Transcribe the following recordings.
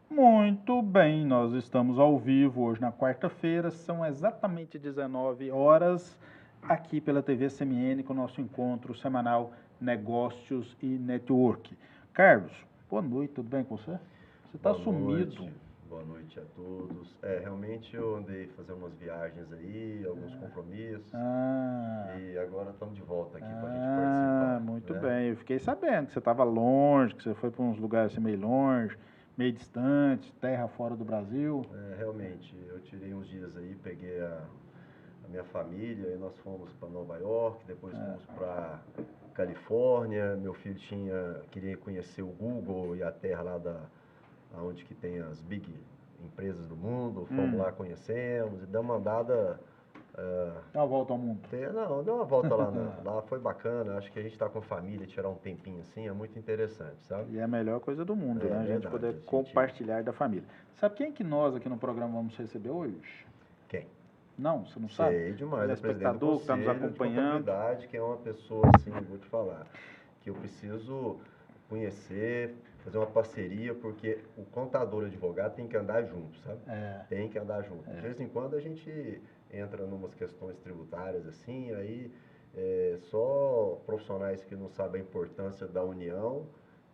Muito bem, nós estamos ao vivo hoje na quarta-feira, são exatamente 19 horas, aqui pela TV CMN, com o nosso encontro semanal Negócios e Network. Carlos, boa noite, tudo bem com você? Você está sumido. Boa noite a todos. Realmente eu andei fazendo umas viagens aí, alguns compromissos, e agora estamos de volta aqui para a gente participar. Muito né? bem, eu fiquei sabendo que você estava longe, que você foi para uns lugares assim meio longe, meio distante, terra fora do Brasil. Realmente, eu tirei uns dias aí, peguei a minha família e nós fomos para Nova York, depois fomos para Califórnia. Meu filho queria conhecer o Google e a terra lá onde que tem as big empresas do mundo. Fomos lá, conhecemos e damos uma andada. Dá uma volta ao mundo. Não, deu uma volta lá, lá foi bacana. Acho que a gente está com a família, tirar um tempinho assim é muito interessante, sabe? E é a melhor coisa do mundo, né? A gente verdade, poder a gente- compartilhar da família. Sabe quem que nós aqui no programa vamos receber hoje? Quem? Não, você não sabe? Sei demais, o presidente do Telespectador que está nos Conselho de acompanhando. Contabilidade, que é uma pessoa assim, eu vou te falar, que eu preciso conhecer, fazer uma parceria, porque o contador e o advogado tem que andar junto, sabe? Tem que andar junto. De vez em quando a gente entra em umas questões tributárias assim, aí só profissionais que não sabem a importância da união,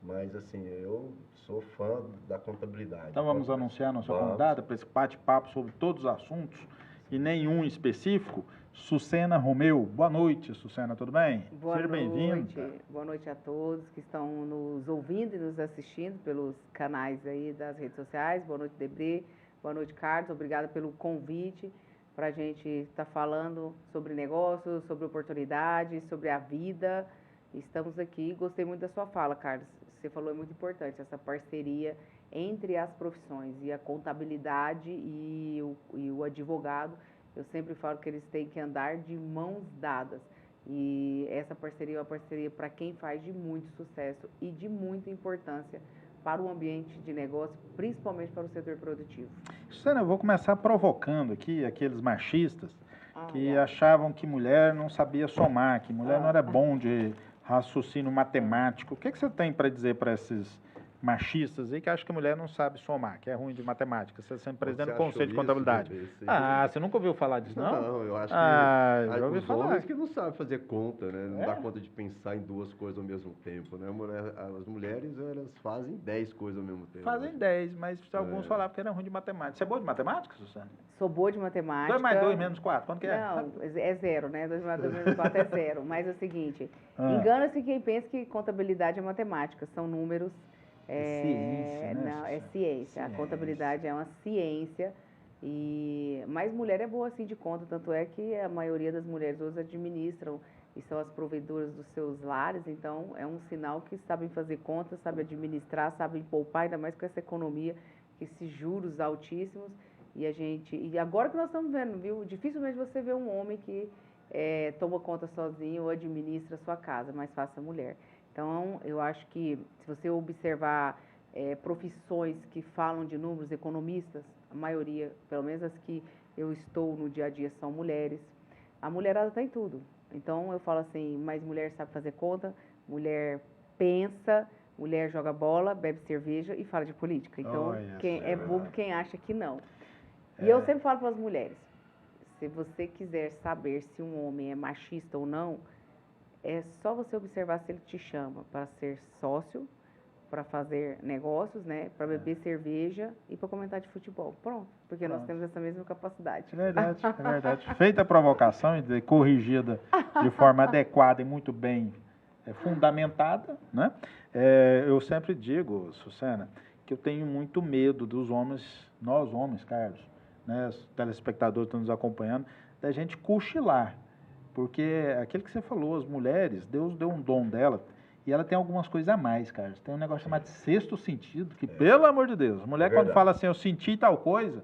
mas assim, eu sou fã da contabilidade. Então vamos anunciar nossa convidada para esse bate-papo sobre todos os assuntos e nenhum específico. Sucena Romeu. Boa noite, Sucena, tudo bem? Seja bem-vinda. Boa noite a todos que estão nos ouvindo e nos assistindo pelos canais aí das redes sociais. Boa noite, Debré. Boa noite, Carlos. Obrigada pelo convite para a gente estar falando sobre negócios, sobre oportunidades, sobre a vida. Estamos aqui. Gostei muito da sua fala, Carlos. Você falou, é muito importante essa parceria entre as profissões, e a contabilidade e o advogado. Eu sempre falo que eles têm que andar de mãos dadas. E essa parceria é uma parceria para quem faz de muito sucesso e de muita importância para o ambiente de negócio, principalmente para o setor produtivo. Sucena, eu vou começar provocando aqui aqueles machistas que achavam que mulher não sabia somar, que mulher não era bom de raciocínio matemático. O que você tem para dizer para esses machistas aí que acham que a mulher não sabe somar, que é ruim de matemática? Você é sempre presidente do Conselho de Contabilidade. Você nunca ouviu falar disso, não? Não, eu acho que os homens que não sabem fazer conta, né? Não dá conta de pensar em duas coisas ao mesmo tempo, né? As mulheres, elas fazem 10 coisas ao mesmo tempo. Fazem 10, mas alguns falavam que era ruim de matemática. Você é boa de matemática, Susana? Sou boa de matemática. 2 mais 2 menos 4, quanto que é? Não, é zero, né? 2 mais 2 menos 4 é zero. Mas é o seguinte, engana-se quem pensa que contabilidade é matemática, são números. Ciência, né? Não, é ciência. A contabilidade é uma ciência. Mas mulher é boa assim de conta, tanto é que a maioria das mulheres hoje administram e são as provedoras dos seus lares, então é um sinal que sabem fazer contas, sabem administrar, sabem poupar, ainda mais com essa economia, esses juros altíssimos. E agora que nós estamos vendo, viu? Dificilmente você vê um homem que toma conta sozinho ou administra a sua casa, mais fácil a mulher. Então, eu acho que se você observar profissões que falam de números, economistas, a maioria, pelo menos as que eu estou no dia a dia, são mulheres. A mulherada está em tudo. Então, eu falo assim, mas mulher sabe fazer conta, mulher pensa, mulher joga bola, bebe cerveja e fala de política. Então, é bobo quem acha que não. E eu sempre falo para as mulheres, se você quiser saber se um homem é machista ou não, é só você observar se ele te chama para ser sócio, para fazer negócios, né, para beber cerveja e para comentar de futebol. Pronto, porque nós temos essa mesma capacidade. É verdade, é verdade. Feita a provocação e corrigida de forma adequada e muito bem fundamentada, né? Eu sempre digo, Sucena, que eu tenho muito medo dos homens, nós homens, Carlos, né, os telespectadores que estão nos acompanhando, da gente cochilar. Porque aquilo que você falou, as mulheres, Deus deu um dom dela e ela tem algumas coisas a mais, Carlos. Tem um negócio chamado sexto sentido, que, pelo amor de Deus, a mulher quando fala assim, eu senti tal coisa,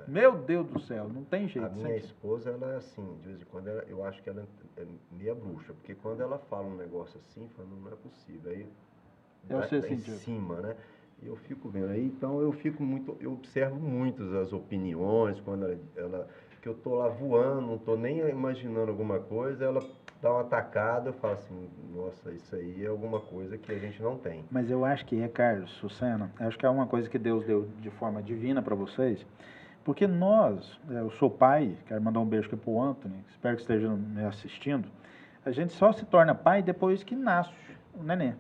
meu Deus do céu, não tem jeito. A minha esposa, ela é assim, de vez em quando, eu acho que ela é meia bruxa, porque quando ela fala um negócio assim, fala, não é possível. Aí em cima, né? E eu fico vendo aí, então eu observo muito as opiniões, quando ela que eu tô lá voando, não tô nem imaginando alguma coisa, ela dá uma tacada, eu falo assim, nossa, isso aí é alguma coisa que a gente não tem. Mas eu acho que Carlos, Sucena, acho que é uma coisa que Deus deu de forma divina para vocês, porque nós, eu sou pai, quero mandar um beijo aqui pro Anthony, espero que esteja me assistindo, a gente só se torna pai depois que nasce o neném.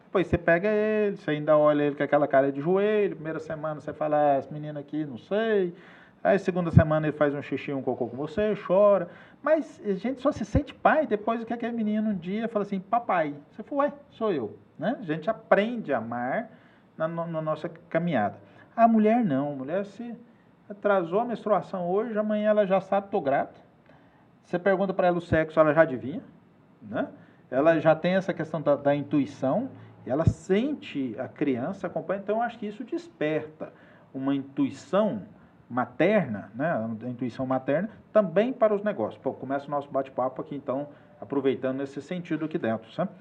Depois você pega ele, você ainda olha ele com aquela cara de joelho, primeira semana você fala, esse menino aqui, não sei. Aí segunda semana ele faz um xixi, um cocô com você, chora. Mas a gente só se sente pai depois que aquele menino um dia fala assim, papai. Você fala, ué, sou eu. Né? A gente aprende a amar na nossa caminhada. A mulher não, a mulher se atrasou a menstruação hoje, amanhã ela já sabe, tô grávida. Você pergunta para ela o sexo, ela já adivinha, né? Ela já tem essa questão da intuição, e ela sente a criança, acompanha, então acho que isso desperta uma intuição materna, né? A intuição materna, também para os negócios. Pô, começa o nosso bate-papo aqui, então, aproveitando nesse sentido aqui dentro. Sabe?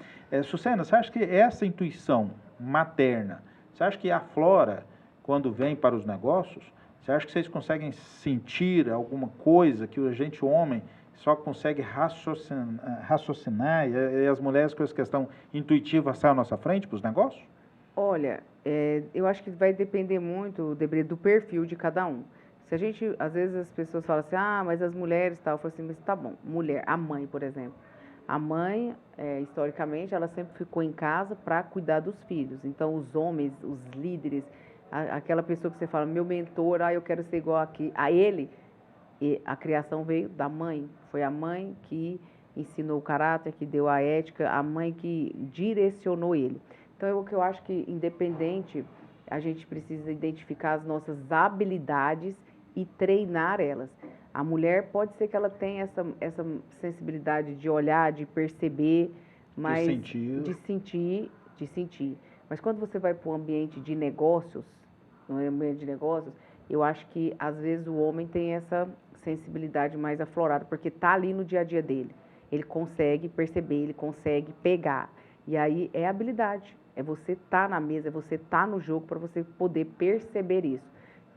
Sucena, você acha que essa intuição materna, você acha que aflora quando vem para os negócios? Você acha que vocês conseguem sentir alguma coisa que a gente, homem, só consegue raciocinar e as mulheres com essa questão intuitiva saem à nossa frente para os negócios? Olha, eu acho que vai depender muito, Debré, do perfil de cada um. Se a gente, às vezes as pessoas falam assim, mas as mulheres tal, eu falo assim, mas tá bom, mulher, a mãe, por exemplo. A mãe, historicamente, ela sempre ficou em casa para cuidar dos filhos. Então, os homens, os líderes, aquela pessoa que você fala, meu mentor, eu quero ser igual a ele, e a criação veio da mãe. Foi a mãe que ensinou o caráter, que deu a ética, a mãe que direcionou ele. Então, o que eu acho que, independente, a gente precisa identificar as nossas habilidades e treinar elas. A mulher pode ser que ela tenha essa sensibilidade de olhar, de perceber, mas de sentir. Mas quando você vai para um ambiente de negócios, eu acho que às vezes o homem tem essa sensibilidade mais aflorada, porque está ali no dia a dia dele. Ele consegue perceber, ele consegue pegar. E aí é habilidade, é você estar na mesa, é você estar no jogo para você poder perceber isso.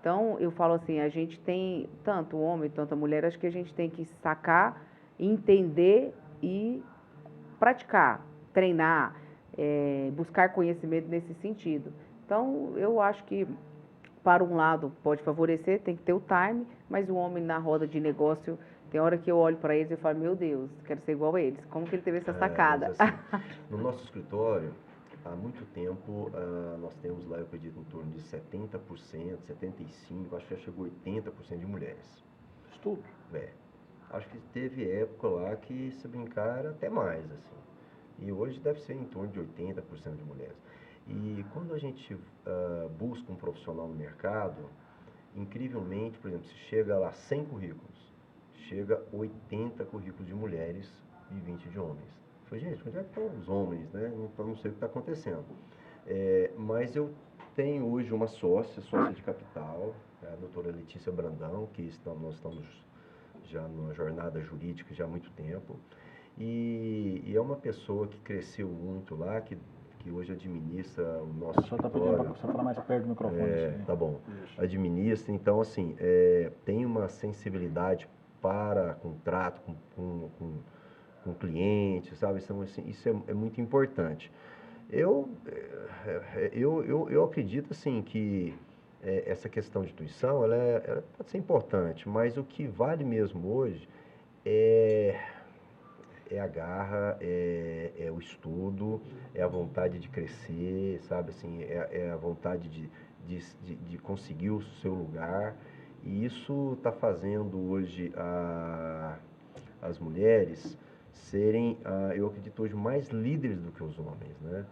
Então, eu falo assim, a gente tem, tanto o homem, tanto a mulher, acho que a gente tem que sacar, entender e praticar, treinar, buscar conhecimento nesse sentido. Então, eu acho que para um lado pode favorecer, tem que ter o time, mas o homem na roda de negócio, tem hora que eu olho para eles e falo, meu Deus, quero ser igual a eles. Como que ele teve essa sacada? Assim, no nosso escritório, há muito tempo, nós temos lá, eu acredito, em torno de 70%, 75%, acho que já chegou 80% de mulheres. Estudo. Acho que teve época lá que, se brincar, era até mais, assim. E hoje deve ser em torno de 80% de mulheres. E quando a gente busca um profissional no mercado, incrivelmente, por exemplo, se chega lá 100 currículos, chega 80 currículos de mulheres e 20 de homens. Eu falei, gente, onde é que estão os homens, né? Não sei o que está acontecendo. Mas eu tenho hoje uma sócia de capital, a doutora Letícia Brandão, que nós estamos já numa jornada jurídica já há muito tempo. E é uma pessoa que cresceu muito lá, que hoje administra o nosso escritório. Está pedindo para você falar mais perto do microfone. Tá bom. Isso. Administra, então, assim, tem uma sensibilidade para contrato com clientes, sabe? Então, assim, isso é muito importante. Eu acredito, assim, que essa questão de intuição, ela pode ser importante, mas o que vale mesmo hoje é a garra, é o estudo, é a vontade de crescer, sabe, assim, é a vontade de conseguir o seu lugar. E isso está fazendo hoje as mulheres serem, eu acredito hoje, mais líderes do que os homens, né?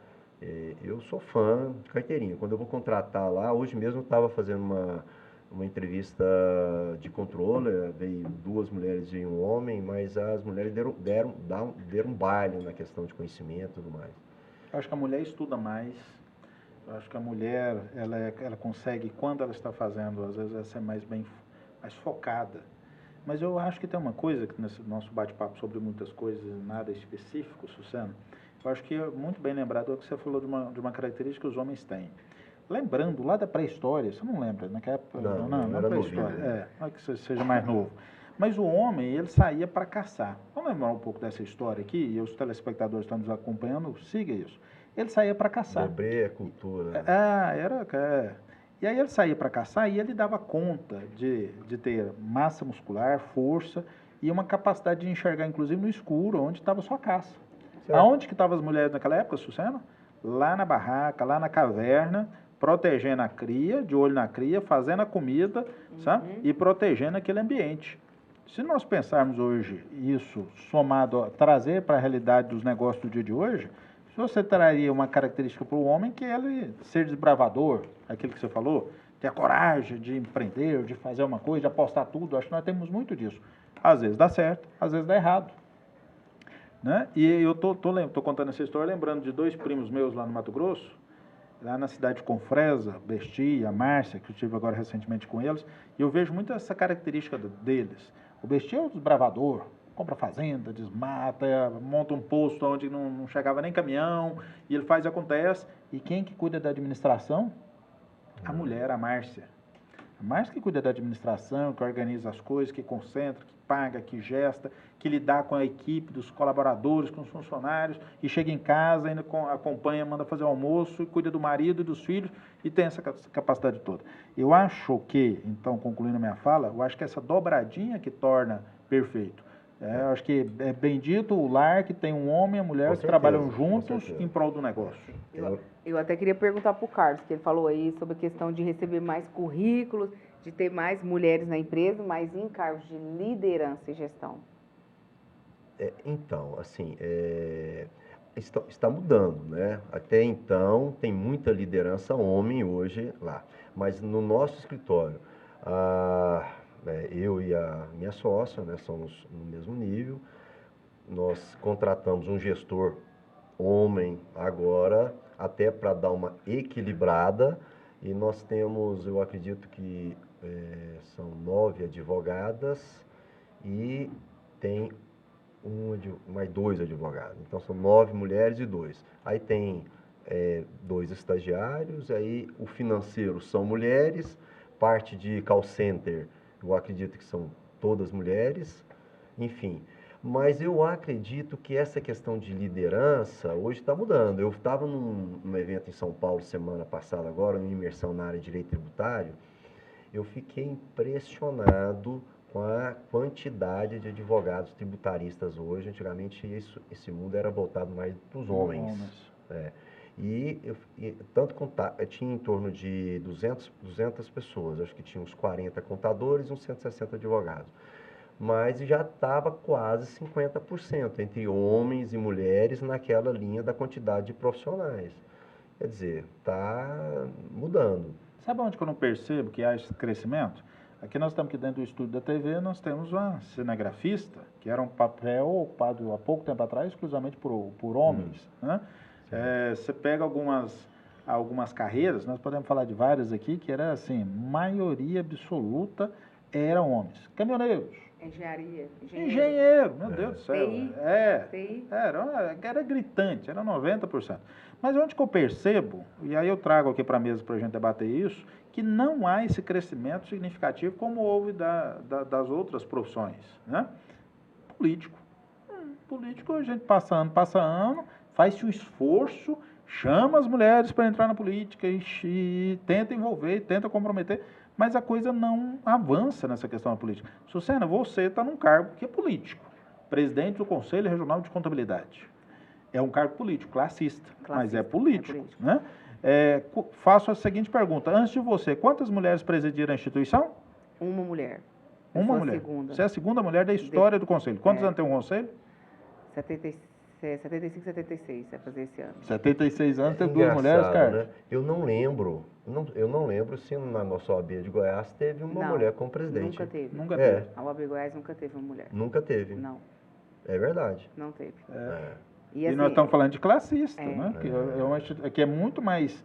Eu sou fã de carteirinha. Quando eu vou contratar lá, hoje mesmo eu estava fazendo uma entrevista de controle, veio 2 mulheres e um homem, mas as mulheres deram baile na questão de conhecimento e tudo mais. Eu acho que a mulher estuda mais, eu acho que a mulher, ela consegue, quando ela está fazendo, às vezes ela ser mais focada. Mas eu acho que tem uma coisa, que nesse nosso bate-papo sobre muitas coisas, nada específico, Sucena, eu acho que é muito bem lembrado o que você falou de uma característica que os homens têm. Lembrando, lá da pré-história, você não lembra, naquela época? Não, na pré-história. Não é que você seja mais novo. Mas o homem, ele saía para caçar. Vamos lembrar um pouco dessa história aqui, e os telespectadores estão nos acompanhando, siga isso. Ele saía para caçar. Debré é cultura. E aí ele saía para caçar e ele dava conta de ter massa muscular, força e uma capacidade de enxergar, inclusive, no escuro, onde estava a sua caça. Certo. Aonde que estavam as mulheres naquela época, Sucena? Lá na barraca, lá na caverna, protegendo a cria, de olho na cria, fazendo a comida, sabe? E protegendo aquele ambiente. Se nós pensarmos hoje isso somado, trazer para a realidade dos negócios do dia de hoje, você traria uma característica para o homem que é ele ser desbravador, aquilo que você falou, ter a coragem de empreender, de fazer uma coisa, de apostar tudo. Acho que nós temos muito disso. Às vezes dá certo, às vezes dá errado. Né? E eu tô contando essa história lembrando de 2 primos meus lá no Mato Grosso, lá na cidade de Confresa, Bestia, a Márcia, que eu estive agora recentemente com eles, e eu vejo muito essa característica deles. O Bestia é o desbravador, compra fazenda, desmata, monta um posto onde não chegava nem caminhão, e ele faz e acontece. E quem que cuida da administração? A mulher, a Márcia. A Márcia que cuida da administração, que organiza as coisas, que concentra, que paga, que gesta, que lidar com a equipe, dos colaboradores, com os funcionários, e chega em casa, ainda acompanha, manda fazer o almoço, e cuida do marido e dos filhos, e tem essa capacidade toda. Eu acho que, então, concluindo a minha fala, eu acho que essa dobradinha que torna perfeito. Eu acho que é bendito o lar que tem um homem e a mulher que trabalham juntos em prol do negócio. Eu até queria perguntar para o Carlos, que ele falou aí sobre a questão de receber mais currículos, de ter mais mulheres na empresa, mas em cargos de liderança e gestão. Então, assim, está mudando, né? Até então, tem muita liderança homem hoje lá. Mas no nosso escritório, eu e a minha sócia, né, somos no mesmo nível. Nós contratamos um gestor homem agora, até para dar uma equilibrada. E nós temos, eu acredito que são 9 advogadas e tem mais 2 advogados. Então são 9 mulheres e 2. Aí tem 2 estagiários, aí o financeiro são mulheres, parte de call center, eu acredito que são todas mulheres, enfim. Mas eu acredito que essa questão de liderança hoje está mudando. Eu estava num evento em São Paulo semana passada, agora, uma imersão na área de direito tributário. Eu fiquei impressionado com a quantidade de advogados tributaristas hoje. Antigamente, esse mundo era voltado mais para os homens. Eu tinha em torno de 200 pessoas, acho que tinha uns 40 contadores e uns 160 advogados. Mas já estava quase 50% entre homens e mulheres naquela linha da quantidade de profissionais. Quer dizer, está mudando. Sabe onde que eu não percebo que há esse crescimento? Aqui nós estamos aqui dentro do estúdio da TV, nós temos uma cinegrafista, que era um papel ocupado há pouco tempo atrás exclusivamente por homens. Né? Você pega algumas carreiras, nós podemos falar de várias aqui, que era assim, maioria absoluta eram homens. Caminhoneiros. Engenheiro, meu Deus do céu. TI. Era gritante, era 90%. Mas onde que eu percebo, e aí eu trago aqui para a mesa para a gente debater isso, que não há esse crescimento significativo como houve das outras profissões. Né? Político. Político, a gente passa ano, faz-se um esforço, chama as mulheres para entrar na política e tenta envolver, tenta comprometer, mas a coisa não avança nessa questão da política. Sucena, você está num cargo que é político, presidente do Conselho Regional de Contabilidade. É um cargo político, classista. Mas é político. Né? Faço a seguinte pergunta. Antes de você, quantas mulheres presidiram a instituição? Uma mulher. Uma mulher. Segunda. Você é a segunda mulher da história do Conselho. Quantos anos tem o Conselho? 75, 76, vai fazer esse ano. 76 anos, tem 2 mulheres, Carlos? Né? Eu não lembro se na nossa OAB de Goiás teve uma mulher como presidente. Nunca teve. Nunca teve. A OAB Goiás nunca teve uma mulher. Nunca teve. Não. É verdade. Não teve. E assim, nós estamos falando de classista, né? Que é muito mais...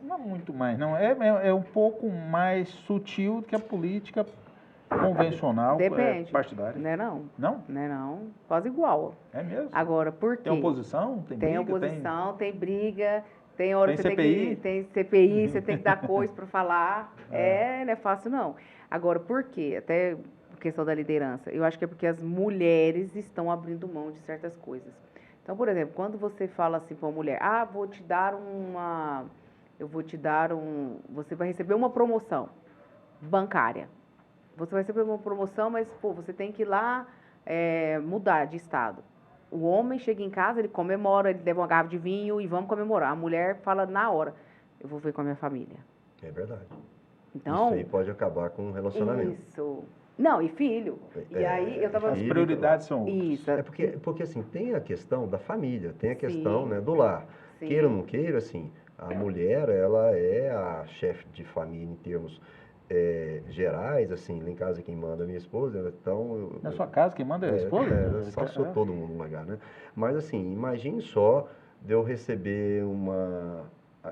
Não é muito mais, não. É um pouco mais sutil que a política convencional partidária. Não é não. Não? Não é não. Quase igual. É mesmo? Agora, por quê? Tem oposição? Tem briga? Tem oposição, tem briga, tem hora que você tem CPI, você tem que dar coisa para falar. Não é fácil não. Agora, por quê? Até questão da liderança? Eu acho que é porque as mulheres estão abrindo mão de certas coisas. Então, por exemplo, quando você fala assim para uma mulher, você vai receber uma promoção bancária. Você vai receber uma promoção, mas, você tem que ir lá mudar de estado. O homem chega em casa, ele comemora, ele leva uma garrafa de vinho e vamos comemorar. A mulher fala na hora, eu vou ver com a minha família. É verdade. Então, isso aí pode acabar com um relacionamento. Isso. Não, e filho. E aí eu tava... As prioridades são outras. Isso. Porque assim, tem a questão da família, tem a questão, Sim. né, do lar. Sim. Queira ou não queira, assim, a mulher, ela é a chefe de família em termos gerais, assim, lá em casa quem manda é minha esposa, então... Na sua casa, quem manda é a esposa? Só sou todo mundo no lugar, né? Mas assim, imagine só de eu receber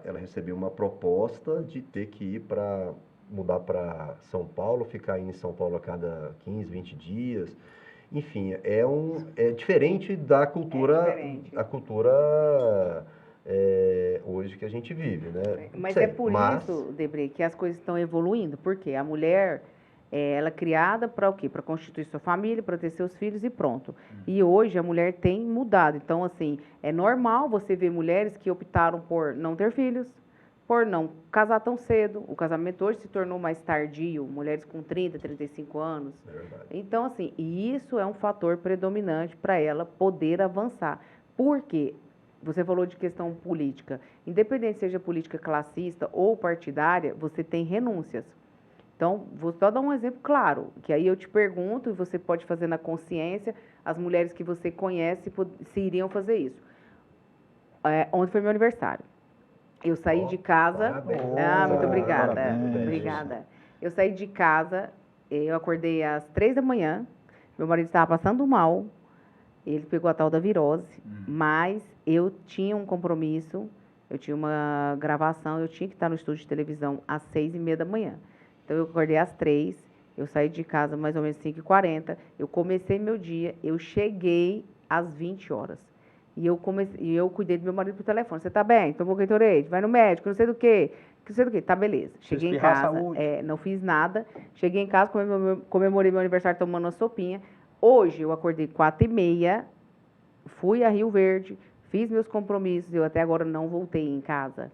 ela recebeu uma proposta de ter que ir mudar para São Paulo, ficar indo em São Paulo a cada 15, 20 dias. Enfim, é diferente da cultura, a cultura hoje que a gente vive, né? Mas é por isso, Debré, que as coisas estão evoluindo. Porque a mulher, ela é criada para o quê? Para constituir sua família, para ter seus filhos e pronto. E hoje a mulher tem mudado. Então, assim, é normal você ver mulheres que optaram por não ter filhos, por não casar tão cedo. O casamento hoje se tornou mais tardio, mulheres com 30, 35 anos. É verdade. Então, assim, e isso é um fator predominante para ela poder avançar. Por quê? Você falou de questão política. Independente seja política classista ou partidária, você tem renúncias. Então, vou só dar um exemplo claro, que aí eu te pergunto, e você pode fazer na consciência, as mulheres que você conhece se iriam fazer isso. Ontem foi meu aniversário. Eu saí de casa... Parabéns. Muito obrigada. Parabéns. Obrigada. Eu saí de casa, eu acordei às 3 da manhã, meu marido estava passando mal, ele pegou a tal da virose, mas eu tinha um compromisso, eu tinha uma gravação, eu tinha que estar no estúdio de televisão às 6h30 da manhã. Então, eu acordei às 3, eu saí de casa mais ou menos 5h40, eu comecei meu dia, eu cheguei às 20 horas. E eu cuidei do meu marido por telefone. Você tá bem? Tomou Gatorade? Vai no médico, não sei do quê. Não sei do quê. Tá, beleza. Cheguei em casa, não fiz nada. Cheguei em casa, comemorei meu aniversário tomando uma sopinha. Hoje, eu acordei 4h30, fui a Rio Verde, fiz meus compromissos, eu até agora não voltei em casa.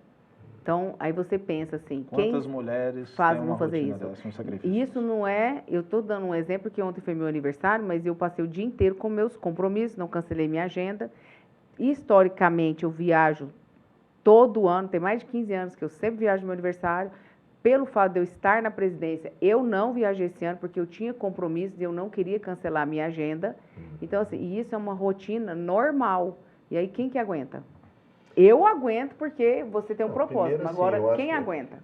Então, aí você pensa assim, quantas mulheres vão fazer isso? Dessa, um sacrifício? Isso não eu estou dando um exemplo, porque ontem foi meu aniversário, mas eu passei o dia inteiro com meus compromissos, não cancelei minha agenda. Historicamente, eu viajo todo ano, tem mais de 15 anos que eu sempre viajo no meu aniversário. Pelo fato de eu estar na presidência, eu não viajei esse ano porque eu tinha compromissos e eu não queria cancelar a minha agenda. Então, assim, e isso é uma rotina normal. E aí, quem que aguenta? Eu aguento porque você tem um propósito. Primeiro, agora, assim, quem aguenta?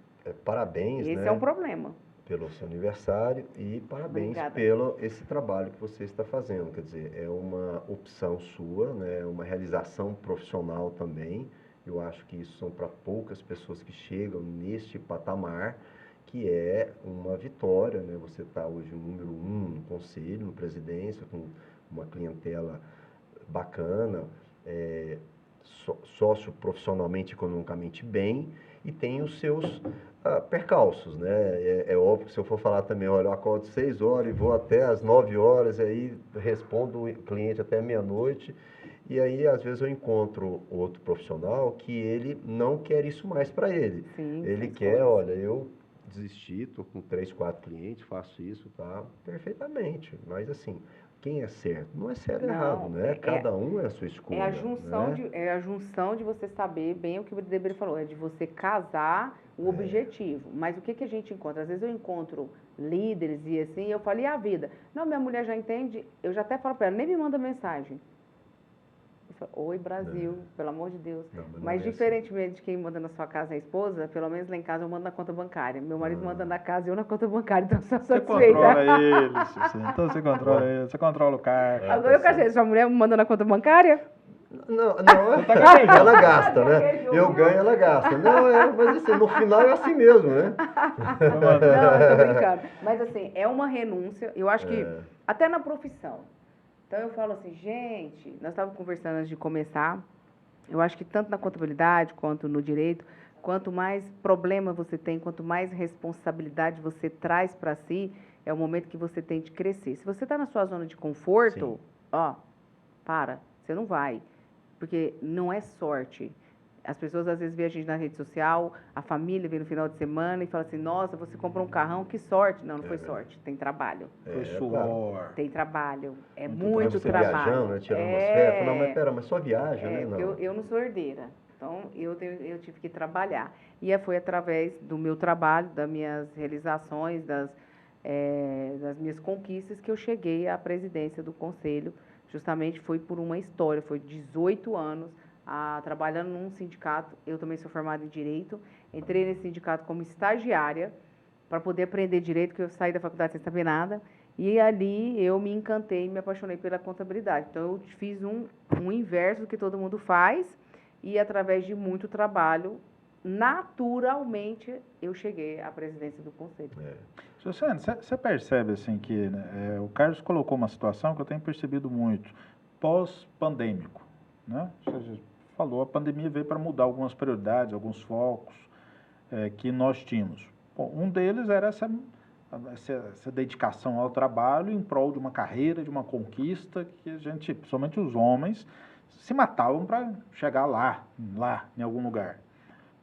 Parabéns, Esse né, é um problema. pelo seu aniversário e parabéns pelo esse trabalho que você está fazendo. Quer dizer, é uma opção sua, né, uma realização profissional também. Eu acho que isso são para poucas pessoas que chegam neste patamar, que é uma vitória, né? Você está hoje número 1 no conselho, no presidência, com uma clientela bacana, sócio profissionalmente, economicamente bem, e tem os seus percalços, né? É óbvio que se eu for falar também, olha, eu acordo 6 horas e vou até às 9 horas, aí respondo o cliente até meia-noite. E aí, às vezes, eu encontro outro profissional que ele não quer isso mais para ele. Sim, ele quer, olha, eu desisti, estou com 3, 4 clientes, faço isso, tá? Perfeitamente. Mas, assim, quem é certo? Não é certo e errado, né? Cada um é a sua escolha. É a junção, né? é a junção de você saber bem o que o Debré falou, é de você casar o objetivo. Mas o que a gente encontra? Às vezes eu encontro líderes e assim, eu falo, e a vida? Não, minha mulher já entende, eu já até falo para ela, nem me manda mensagem. Oi, Brasil, pelo amor de Deus. Mas diferentemente de quem manda na sua casa é a esposa, pelo menos lá em casa eu mando na conta bancária. Meu marido manda na casa e eu na conta bancária, então sou satisfeita. Você controla ele, então você controla ele, você controla o cara. Agora eu casei, sua mulher me manda na conta bancária? Não, ela gasta, né? Eu ganho, ela gasta. Não, mas assim, no final é assim mesmo, né? Não, eu tô brincando. Mas assim, é uma renúncia, eu acho que até na profissão. Então, eu falo assim, gente, nós estávamos conversando antes de começar, eu acho que tanto na contabilidade quanto no direito, quanto mais problema você tem, quanto mais responsabilidade você traz para si, é o momento que você tem de crescer. Se você está na sua zona de conforto, você não vai, porque não é sorte. As pessoas às vezes veem a gente na rede social, a família vem no final de semana e fala assim, nossa, você comprou um carrão, que sorte. Não foi sorte, tem trabalho. Foi suor. Tem trabalho, é Muito muito trabalho. trabalho. Viajando, né? Tirando umas férias. Não, mas pera, mas só viaja, né? Não. Eu não sou herdeira, então eu tive que trabalhar. E foi através do meu trabalho, das minhas realizações, das minhas conquistas que eu cheguei à presidência do Conselho. Justamente foi por uma história, foi 18 anos trabalhando num sindicato. Eu também sou formada em Direito, entrei nesse sindicato como estagiária para poder aprender Direito, que eu saí da faculdade sem saber nada, e ali eu me encantei e me apaixonei pela contabilidade. Então, eu fiz um inverso do que todo mundo faz, e através de muito trabalho, naturalmente, eu cheguei à presidência do Conselho. Sucene, você percebe assim que o Carlos colocou uma situação que eu tenho percebido muito, pós-pandêmico, né? Você falou, a pandemia veio para mudar algumas prioridades, alguns focos que nós tínhamos. Bom, um deles era essa dedicação ao trabalho em prol de uma carreira, de uma conquista, que a gente, principalmente os homens, se matavam para chegar lá, em algum lugar,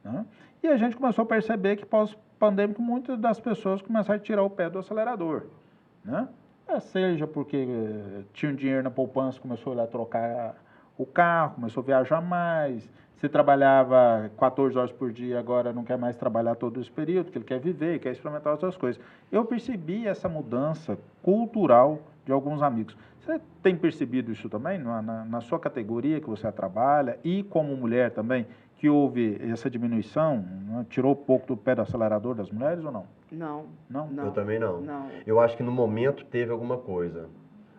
né? E a gente começou a perceber que pós-pandêmico muitas das pessoas começaram a tirar o pé do acelerador, né? Seja porque tinham dinheiro na poupança, começou a ir lá trocar o carro, começou a viajar mais. Se trabalhava 14 horas por dia, agora não quer mais trabalhar todo esse período, porque ele quer viver, quer experimentar outras coisas. Eu percebi essa mudança cultural de alguns amigos. Você tem percebido isso também na sua categoria que você trabalha e como mulher também, que houve essa diminuição, né? Tirou um pouco do pé do acelerador das mulheres ou não? Não. Eu também não. Eu acho que no momento teve alguma coisa,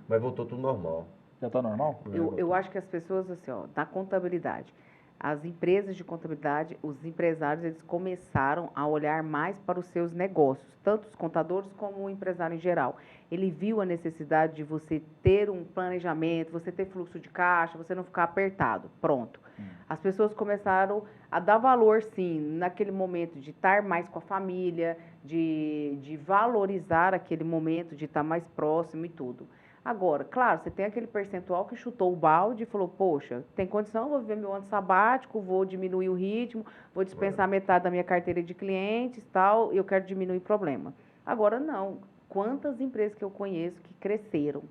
mas voltou tudo normal. Já está normal? Eu acho que as pessoas, assim, na contabilidade, as empresas de contabilidade, os empresários, eles começaram a olhar mais para os seus negócios, tanto os contadores como o empresário em geral. Ele viu a necessidade de você ter um planejamento, você ter fluxo de caixa, você não ficar apertado. Pronto. As pessoas começaram a dar valor, sim, naquele momento de estar mais com a família, de valorizar aquele momento, de estar mais próximo e tudo. Agora, claro, você tem aquele percentual que chutou o balde e falou, poxa, tem condição, vou viver meu ano sabático, vou diminuir o ritmo, vou dispensar metade da minha carteira de clientes, tal, eu quero diminuir o problema. Agora, não. Quantas empresas que eu conheço que cresceram,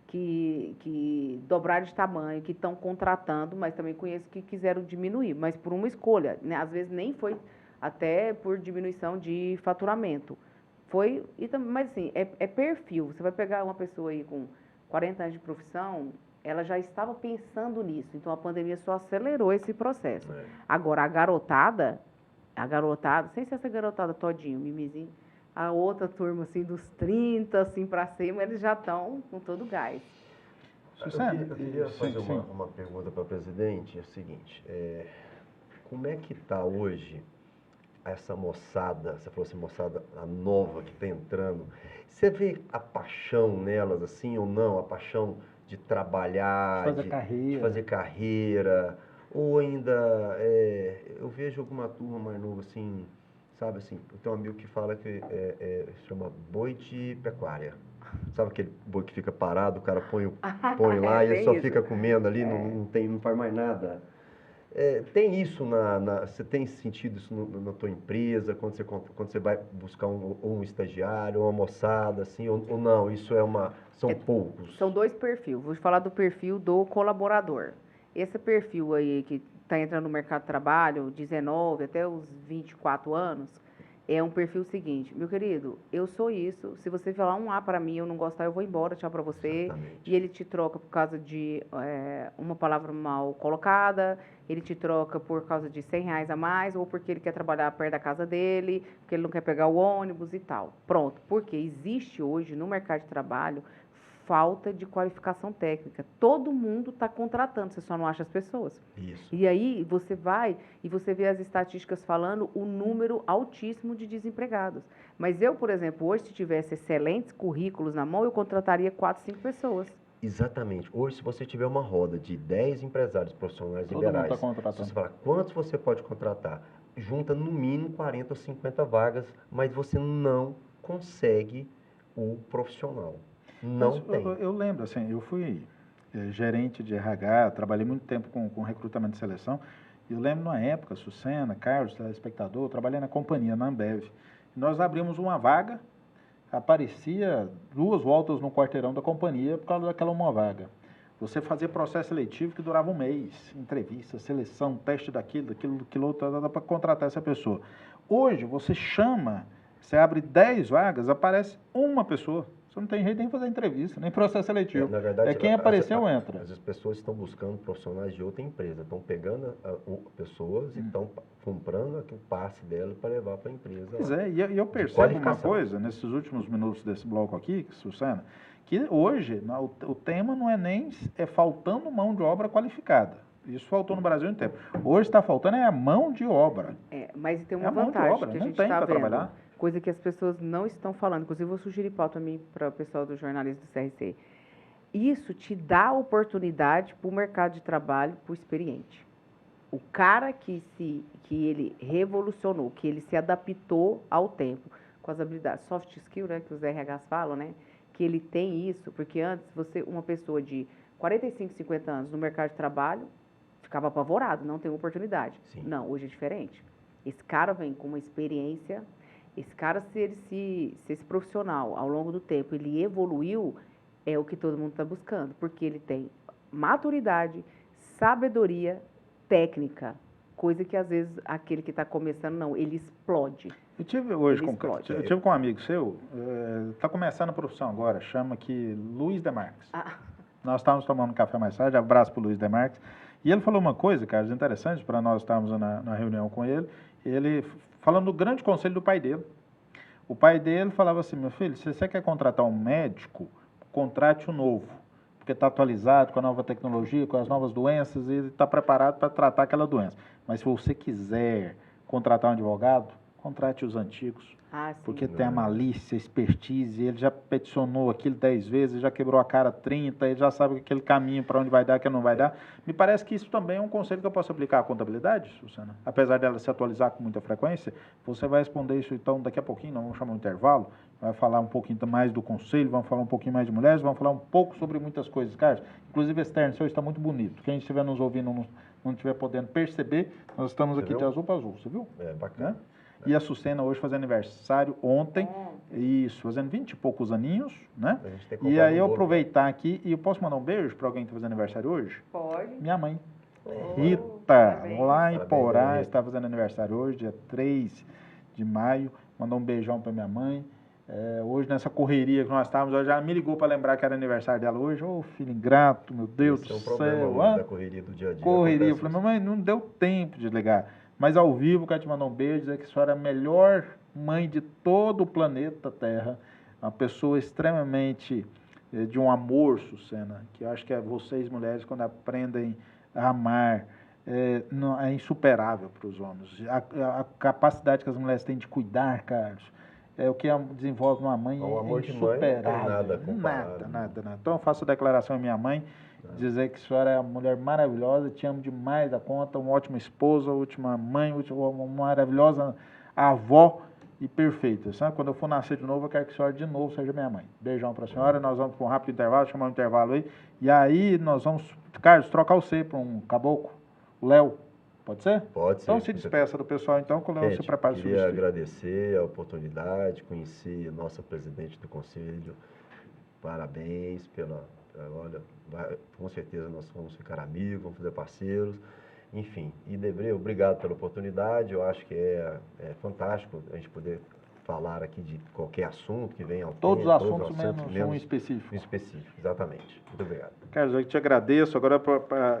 que dobraram de tamanho, que estão contratando, mas também conheço que quiseram diminuir, mas por uma escolha, né? Às vezes nem foi até por diminuição de faturamento. Mas assim, é perfil. Você vai pegar uma pessoa aí com 40 anos de profissão, ela já estava pensando nisso. Então, a pandemia só acelerou esse processo. Agora, a garotada, sem ser essa garotada todinho, mimizinho, a outra turma, assim, dos 30, assim, para cima, eles já estão com todo o gás. Eu queria fazer uma pergunta para a presidente. É o seguinte, como é que está hoje essa moçada, você falou assim, moçada nova que está entrando, você vê a paixão nelas, assim, ou não? A paixão de trabalhar, de fazer carreira, ou ainda, eu vejo alguma turma mais nova, assim, sabe, assim, eu tenho um amigo que fala que chama boi de pecuária. Sabe aquele boi que fica parado, o cara põe lá e ele só fica comendo ali, não faz mais nada. Tem isso você tem sentido isso na tua empresa, quando você vai buscar um estagiário, uma moçada, assim, ou não? Isso são poucos? São dois perfis. Vou falar do perfil do colaborador. Esse perfil aí que está entrando no mercado de trabalho, 19 até os 24 anos, é um perfil seguinte, meu querido, eu sou isso, se você falar um A para mim, eu não gostar, eu vou embora, tchau para você. Exatamente. E ele te troca por causa de uma palavra mal colocada, ele te troca por causa de R$100 a mais, ou porque ele quer trabalhar perto da casa dele, porque ele não quer pegar o ônibus e tal. Pronto, porque existe hoje no mercado de trabalho falta de qualificação técnica. Todo mundo está contratando, você só não acha as pessoas. Isso. E aí você vai e você vê as estatísticas falando o número altíssimo de desempregados. Mas eu, por exemplo, hoje, se tivesse excelentes currículos na mão, eu contrataria 4, 5 pessoas. Exatamente. Hoje, se você tiver uma roda de 10 empresários profissionais liberais, se você falar quantos você pode contratar, junta no mínimo 40 ou 50 vagas, mas você não consegue o profissional. Não tem. Eu lembro, assim, eu fui gerente de RH, trabalhei muito tempo com recrutamento e seleção. Eu lembro na época, Sucena, Carlos, telespectador, eu trabalhei na companhia, na Ambev. Nós abrimos uma vaga, aparecia 2 voltas no quarteirão da companhia por causa daquela uma vaga. Você fazia processo seletivo que durava um mês, entrevista, seleção, teste daquilo, outro, para contratar essa pessoa. Hoje, você chama, você abre 10 vagas, aparece uma pessoa. Você não tem jeito nem de fazer entrevista, nem processo seletivo. Na verdade, quem apareceu, entra. As pessoas estão buscando profissionais de outra empresa, estão pegando pessoas e estão comprando o passe dela para levar para a empresa. Pois é, e eu percebo uma coisa, nesses últimos minutos desse bloco aqui, Susana, que hoje o tema não é nem faltando mão de obra qualificada. Isso faltou no Brasil um tempo. Hoje está faltando a mão de obra. Mas tem uma vantagem mão de obra, que a não gente tem está para vendo. Trabalhar. Coisa que as pessoas não estão falando. Inclusive, vou sugerir pauta para o pessoal do jornalismo do CRC. Isso te dá oportunidade para o mercado de trabalho, para o experiente. O cara que ele revolucionou, que ele se adaptou ao tempo, com as habilidades, soft skill, né, que os RHs falam, né, que ele tem isso, porque antes, uma pessoa de 45, 50 anos no mercado de trabalho, ficava apavorado, não tem oportunidade. Sim. Não, hoje é diferente. Esse cara vem com uma experiência. Esse cara, se esse profissional, ao longo do tempo, ele evoluiu, é o que todo mundo está buscando, porque ele tem maturidade, sabedoria, técnica, coisa que, às vezes, aquele que está começando, não, ele explode. Eu tive hoje eu tive com um amigo seu, está começando a profissão agora, chama aqui Luiz Demarques. Nós estávamos tomando um café mais tarde, abraço para o Luiz Demarques, e ele falou uma coisa, Carlos, interessante, para nós estarmos na reunião com ele, falando do grande conselho do pai dele. O pai dele falava assim, meu filho, se você quer contratar um médico, contrate o novo, porque está atualizado com a nova tecnologia, com as novas doenças, e está preparado para tratar aquela doença. Mas se você quiser contratar um advogado, contrate os antigos, porque tem a malícia, a expertise, ele já peticionou aquilo 10 vezes, já quebrou a cara 30, ele já sabe aquele caminho para onde vai dar, que não vai dar. Me parece que isso também é um conselho que eu posso aplicar à contabilidade, Susana. Apesar dela se atualizar com muita frequência, você vai responder isso então daqui a pouquinho, nós vamos chamar um intervalo, vai falar um pouquinho mais do conselho, vamos falar um pouquinho mais de mulheres, vamos falar um pouco sobre muitas coisas, Carlos. Inclusive esse terno seu está muito bonito. Quem estiver nos ouvindo não estiver podendo perceber, nós estamos aqui de azul para azul, você viu? Bacana. E a Sucena hoje fazendo aniversário ontem, isso, fazendo 20 e poucos aninhos, né? E aí eu aproveitar aqui, e eu posso mandar um beijo para alguém que está fazendo aniversário hoje? Pode. Minha mãe, Rita, lá em Porá, está fazendo aniversário hoje, dia 3 de maio, mandou um beijão para minha mãe. Hoje nessa correria que nós estávamos, ela já me ligou para lembrar que era aniversário dela hoje. Ô, filho ingrato, meu Deus do céu. Da correria do dia a dia. Correria, eu falei, mamãe, não deu tempo de ligar. Mas ao vivo, quero te mandar um beijo, dizer que a senhora é a melhor mãe de todo o planeta Terra. Uma pessoa extremamente de um amor, Sucena, que eu acho que vocês, mulheres, quando aprendem a amar, é insuperável para os homens. A capacidade que as mulheres têm de cuidar, Carlos, o que desenvolve uma mãe é insuperável. Nada. Então eu faço a declaração à minha mãe, dizer que a senhora é uma mulher maravilhosa, te amo demais da conta, uma ótima esposa, última mãe, uma maravilhosa avó e perfeita. Sabe? Quando eu for nascer de novo, eu quero que a senhora de novo seja minha mãe. Beijão para a senhora, nós vamos para um rápido intervalo, chamar um intervalo aí, e aí nós vamos, Carlos, trocar você para um caboclo, o Léo. Pode ser? Pode ser. Então se despeça do pessoal, então, que o Léo se prepara. Queria agradecer a oportunidade, conheci a nossa presidente do conselho, parabéns pela... Olha, com certeza nós vamos ficar amigos, vamos fazer parceiros, enfim. E, Debré, obrigado pela oportunidade, eu acho que é fantástico a gente poder falar aqui de qualquer assunto que venha ao todos os assuntos menos um específico. Exatamente. Muito obrigado. Carlos, eu te agradeço. Agora,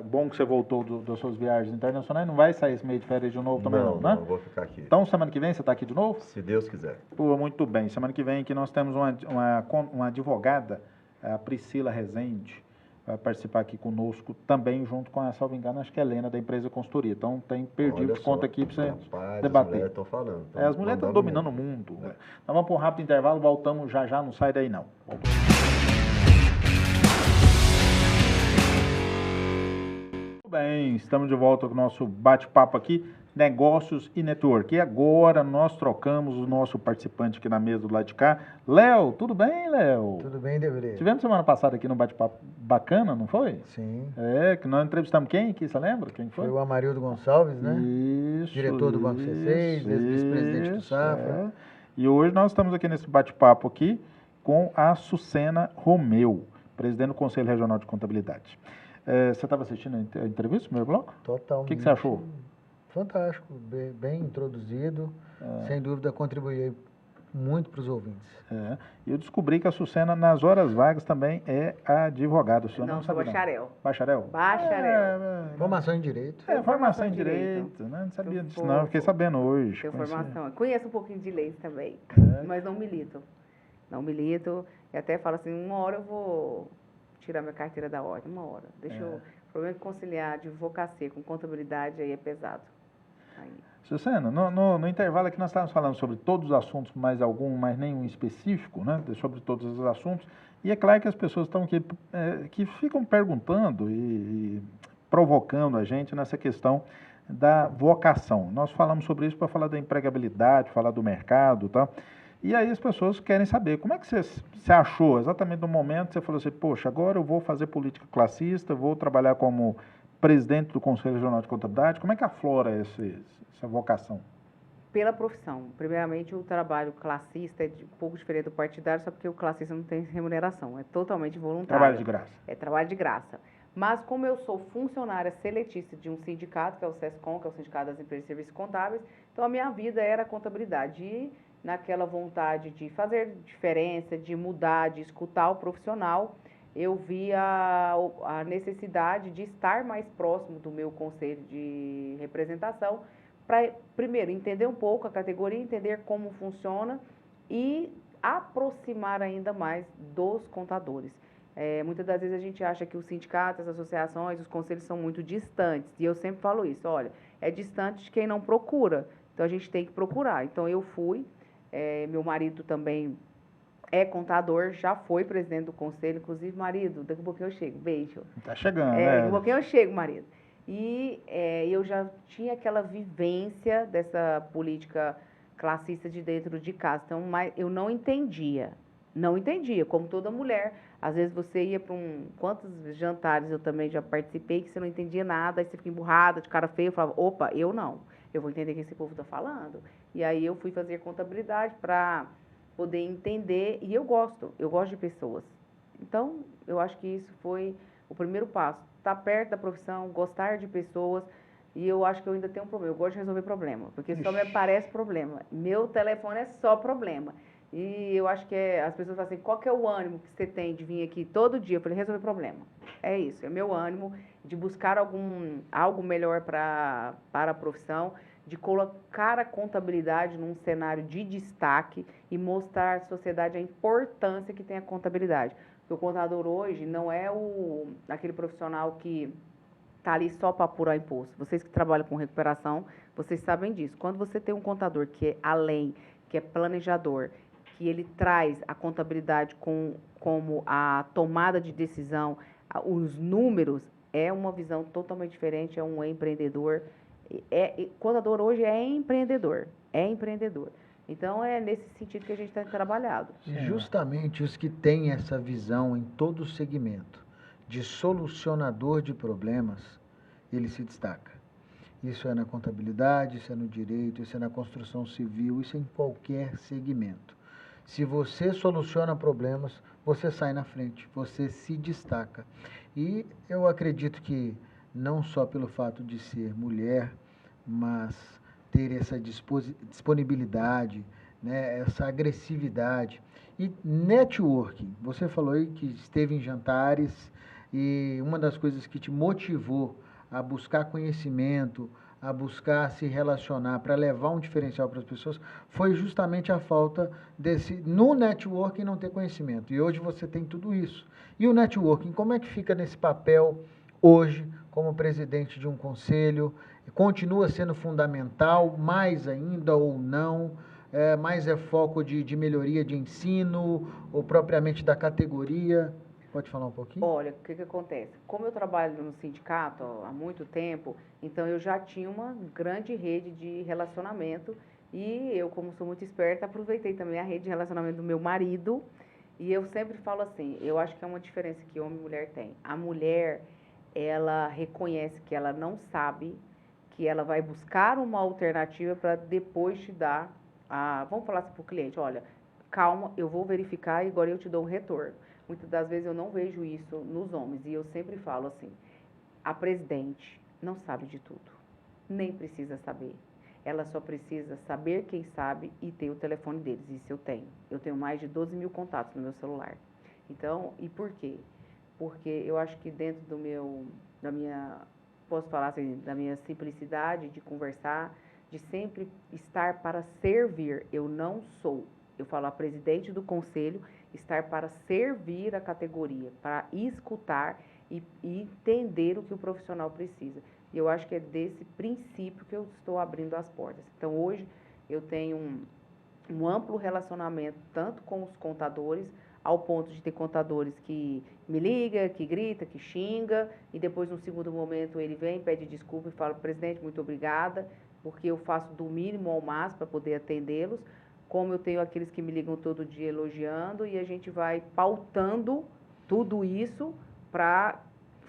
bom que você voltou das suas viagens internacionais, não vai sair esse meio de férias de novo também não, né? Não, vou ficar aqui. Então, semana que vem você está aqui de novo? Se Deus quiser. Pô, muito bem. Semana que vem aqui nós temos uma advogada, a Priscila Rezende, vai participar aqui conosco também, junto com a, salvo engano, acho que é a Helena, da empresa consultoria. Então, tem perdido conta aqui para você debater. As mulheres estão falando. As mulheres estão dominando o mundo. Nós vamos para um rápido intervalo, voltamos já, não sai daí não. Muito bem, estamos de volta com o nosso bate-papo aqui. negócios e network. E agora nós trocamos o nosso participante aqui na mesa do lado de cá. Léo, tudo bem, Léo? Tudo bem, Debré? Tivemos semana passada aqui no bate-papo bacana, não foi? Sim. Que nós entrevistamos quem aqui, você lembra? Quem foi? Foi o Amarildo Gonçalves, né? Isso. Diretor do Banco C6, ex-vice-presidente do Safra. E hoje nós estamos aqui nesse bate-papo aqui com a Sucena Romeu, presidente do Conselho Regional de Contabilidade. Você estava assistindo a entrevista, primeiro bloco? Totalmente. O que você achou? Fantástico, bem introduzido, sem dúvida contribuiu muito para os ouvintes. Eu descobri que a Sucena, nas horas vagas, também é advogada. Não, sou bacharel. Bacharel? Bacharel. Formação em Direito. Formação em Direito. Né? Não sabia disso, não. Eu fiquei sabendo hoje. Tenho formação. Conheço um pouquinho de leis também, mas não milito. Não milito. E até falo assim, uma hora eu vou tirar minha carteira da ordem, uma hora. O problema é que conciliar advocacia com contabilidade aí é pesado. Sucena, no intervalo aqui nós estávamos falando sobre todos os assuntos, mais nenhum específico, né? Sobre todos os assuntos. E é claro que as pessoas estão aqui, que ficam perguntando e provocando a gente nessa questão da vocação. Nós falamos sobre isso para falar da empregabilidade, falar do mercado e tal. E aí as pessoas querem saber, como é que você achou exatamente no momento que você falou assim, poxa, agora eu vou fazer política classista, vou trabalhar como presidente do Conselho Regional de Contabilidade, como é que aflora essa vocação? Pela profissão. Primeiramente, o trabalho classista é um pouco diferente do partidário, só porque o classista não tem remuneração, é totalmente voluntário. Trabalho de graça. É trabalho de graça. Mas como eu sou funcionária seletista de um sindicato, que é o SESCOM, que é o Sindicato das Empresas de Serviços Contábeis, então a minha vida era contabilidade. E naquela vontade de fazer diferença, de mudar, de escutar o profissional, eu vi a necessidade de estar mais próximo do meu conselho de representação, para, primeiro, entender um pouco a categoria, entender como funciona e aproximar ainda mais dos contadores. Muitas das vezes a gente acha que os sindicatos, as associações, os conselhos são muito distantes, e eu sempre falo isso, olha, é distante de quem não procura, então a gente tem que procurar. Então eu fui, meu marido também é contador, já foi presidente do conselho, inclusive, marido, daqui a pouquinho eu chego, beijo. Tá chegando, Daqui a pouquinho eu chego, marido. E eu já tinha aquela vivência dessa política classista de dentro de casa, então eu não entendia, como toda mulher. Às vezes você ia para quantos jantares eu também já participei, que você não entendia nada, aí você fica emburrada, de cara feia, eu falava, opa, eu não, eu vou entender o que esse povo está falando. E aí eu fui fazer contabilidade para poder entender, e eu gosto de pessoas. Então, eu acho que isso foi o primeiro passo, estar perto da profissão, gostar de pessoas, e eu acho que eu ainda tenho um problema, eu gosto de resolver problema, porque só me aparece problema, meu telefone é só problema, e eu acho que as pessoas falam assim, qual que é o ânimo que você tem de vir aqui todo dia? Eu falei, resolver problema, é isso, é meu ânimo de buscar algo melhor para a profissão, de colocar a contabilidade num cenário de destaque e mostrar à sociedade a importância que tem a contabilidade. Porque o contador hoje não é aquele profissional que está ali só para apurar imposto. Vocês que trabalham com recuperação, vocês sabem disso. Quando você tem um contador que é além, que é planejador, que ele traz a contabilidade como a tomada de decisão, os números, é uma visão totalmente diferente, é um empreendedor. Contador hoje é empreendedor. Então, é nesse sentido que a gente tem trabalhado. Justamente os que têm essa visão em todo o segmento de solucionador de problemas, ele se destaca. Isso é na contabilidade, isso é no direito, isso é na construção civil, isso é em qualquer segmento. Se você soluciona problemas, você sai na frente, você se destaca. E eu acredito que não só pelo fato de ser mulher, mas ter essa disponibilidade, né, essa agressividade. E networking, você falou aí que esteve em jantares e uma das coisas que te motivou a buscar conhecimento, a buscar se relacionar para levar um diferencial para as pessoas, foi justamente a falta no networking não ter conhecimento. E hoje você tem tudo isso. E o networking, como é que fica nesse papel hoje, como presidente de um conselho? Continua sendo fundamental, mais ainda ou não? Mais é foco de melhoria de ensino ou propriamente da categoria? Pode falar um pouquinho? Olha, o que acontece? Como eu trabalho no sindicato há muito tempo, então eu já tinha uma grande rede de relacionamento e eu, como sou muito esperta, aproveitei também a rede de relacionamento do meu marido e eu sempre falo assim, eu acho que é uma diferença que homem e mulher tem. A mulher, ela reconhece que ela não sabe, que ela vai buscar uma alternativa para depois te dar vamos falar assim para o cliente, olha, calma, eu vou verificar e agora eu te dou um retorno. Muitas das vezes eu não vejo isso nos homens e eu sempre falo assim, a presidente não sabe de tudo, nem precisa saber. Ela só precisa saber quem sabe e ter o telefone deles, isso eu tenho. Eu tenho mais de 12 mil contatos no meu celular. Então, e por quê? Porque eu acho que dentro da minha, posso falar assim, da minha simplicidade de conversar, de sempre estar para servir, eu não sou. Eu falo a presidente do conselho, estar para servir a categoria, para escutar e entender o que o profissional precisa. E eu acho que é desse princípio que eu estou abrindo as portas. Então, hoje, eu tenho um amplo relacionamento, tanto com os contadores, ao ponto de ter contadores que me liga, que grita, que xinga, e depois, no segundo momento, ele vem, pede desculpa e fala, presidente, muito obrigada, porque eu faço do mínimo ao máximo para poder atendê-los, como eu tenho aqueles que me ligam todo dia elogiando, e a gente vai pautando tudo isso para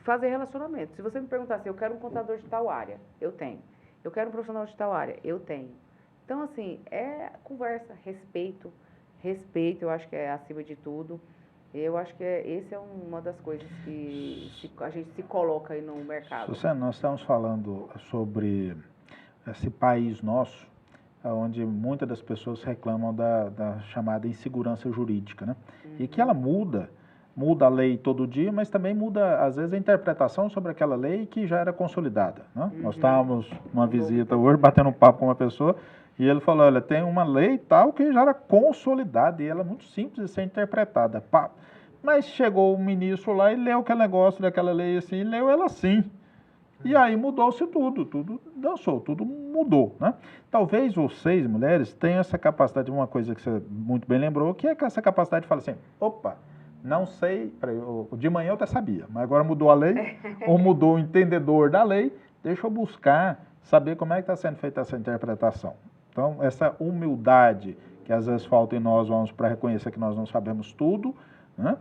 fazer relacionamento. Se você me perguntar assim, eu quero um contador de tal área, eu tenho. Eu quero um profissional de tal área, eu tenho. Então, assim, é conversa, respeito, eu acho que é acima de tudo. Eu acho que essa é uma das coisas que a gente se coloca aí no mercado. Susana, nós estamos falando sobre esse país nosso, onde muitas das pessoas reclamam da chamada insegurança jurídica, né? E que ela muda a lei todo dia, mas também muda, às vezes, a interpretação sobre aquela lei que já era consolidada, né? Nós estávamos numa visita hoje, batendo um papo com uma pessoa, e ele falou, olha, tem uma lei tal que já era consolidada, e ela é muito simples de ser interpretada. Pá. Mas chegou o ministro lá e leu aquele negócio daquela lei assim, e leu ela assim. E aí mudou-se tudo dançou, tudo mudou, né? Talvez vocês, mulheres, tenham essa capacidade, uma coisa que você muito bem lembrou, que é essa capacidade de falar assim, opa, não sei, de manhã eu até sabia, mas agora mudou a lei, ou mudou o entendedor da lei, deixa eu buscar saber como é que está sendo feita essa interpretação. Então, essa humildade que às vezes falta em nós, vamos para reconhecer que nós não sabemos tudo, né?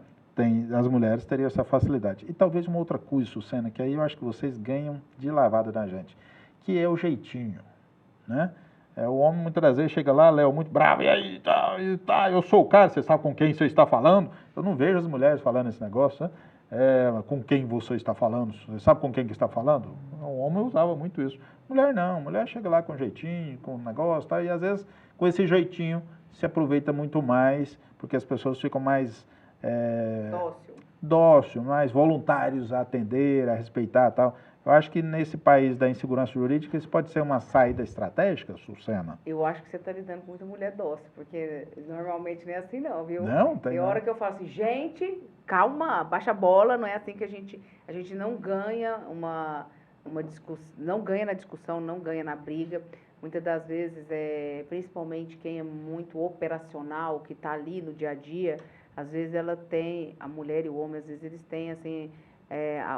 As mulheres teriam essa facilidade. E talvez uma outra coisa, Susana, que aí eu acho que vocês ganham de lavada da gente, que é o jeitinho, né? O homem muitas das vezes chega lá, Léo, muito bravo, e aí, tá, eu sou o cara, você sabe com quem você está falando? Eu não vejo as mulheres falando esse negócio, né? Com quem você está falando, você sabe com quem que está falando? O homem usava muito isso. Mulher não, mulher chega lá com jeitinho, com negócio, tá? E às vezes com esse jeitinho se aproveita muito mais, porque as pessoas ficam mais dócil, mais voluntários a atender, a respeitar e tal. Eu acho que nesse país da insegurança jurídica isso pode ser uma saída estratégica, Susana? Eu acho que você está lidando com muita mulher dócil, porque normalmente não é assim não, viu? Não, tem hora que eu falo assim, gente, calma, baixa a bola, não é assim que a gente não ganha uma discussão, não ganha na discussão, não ganha na briga. Muitas das vezes, principalmente quem é muito operacional, que está ali no dia a dia, às vezes ela tem, a mulher e o homem, às vezes eles têm, assim,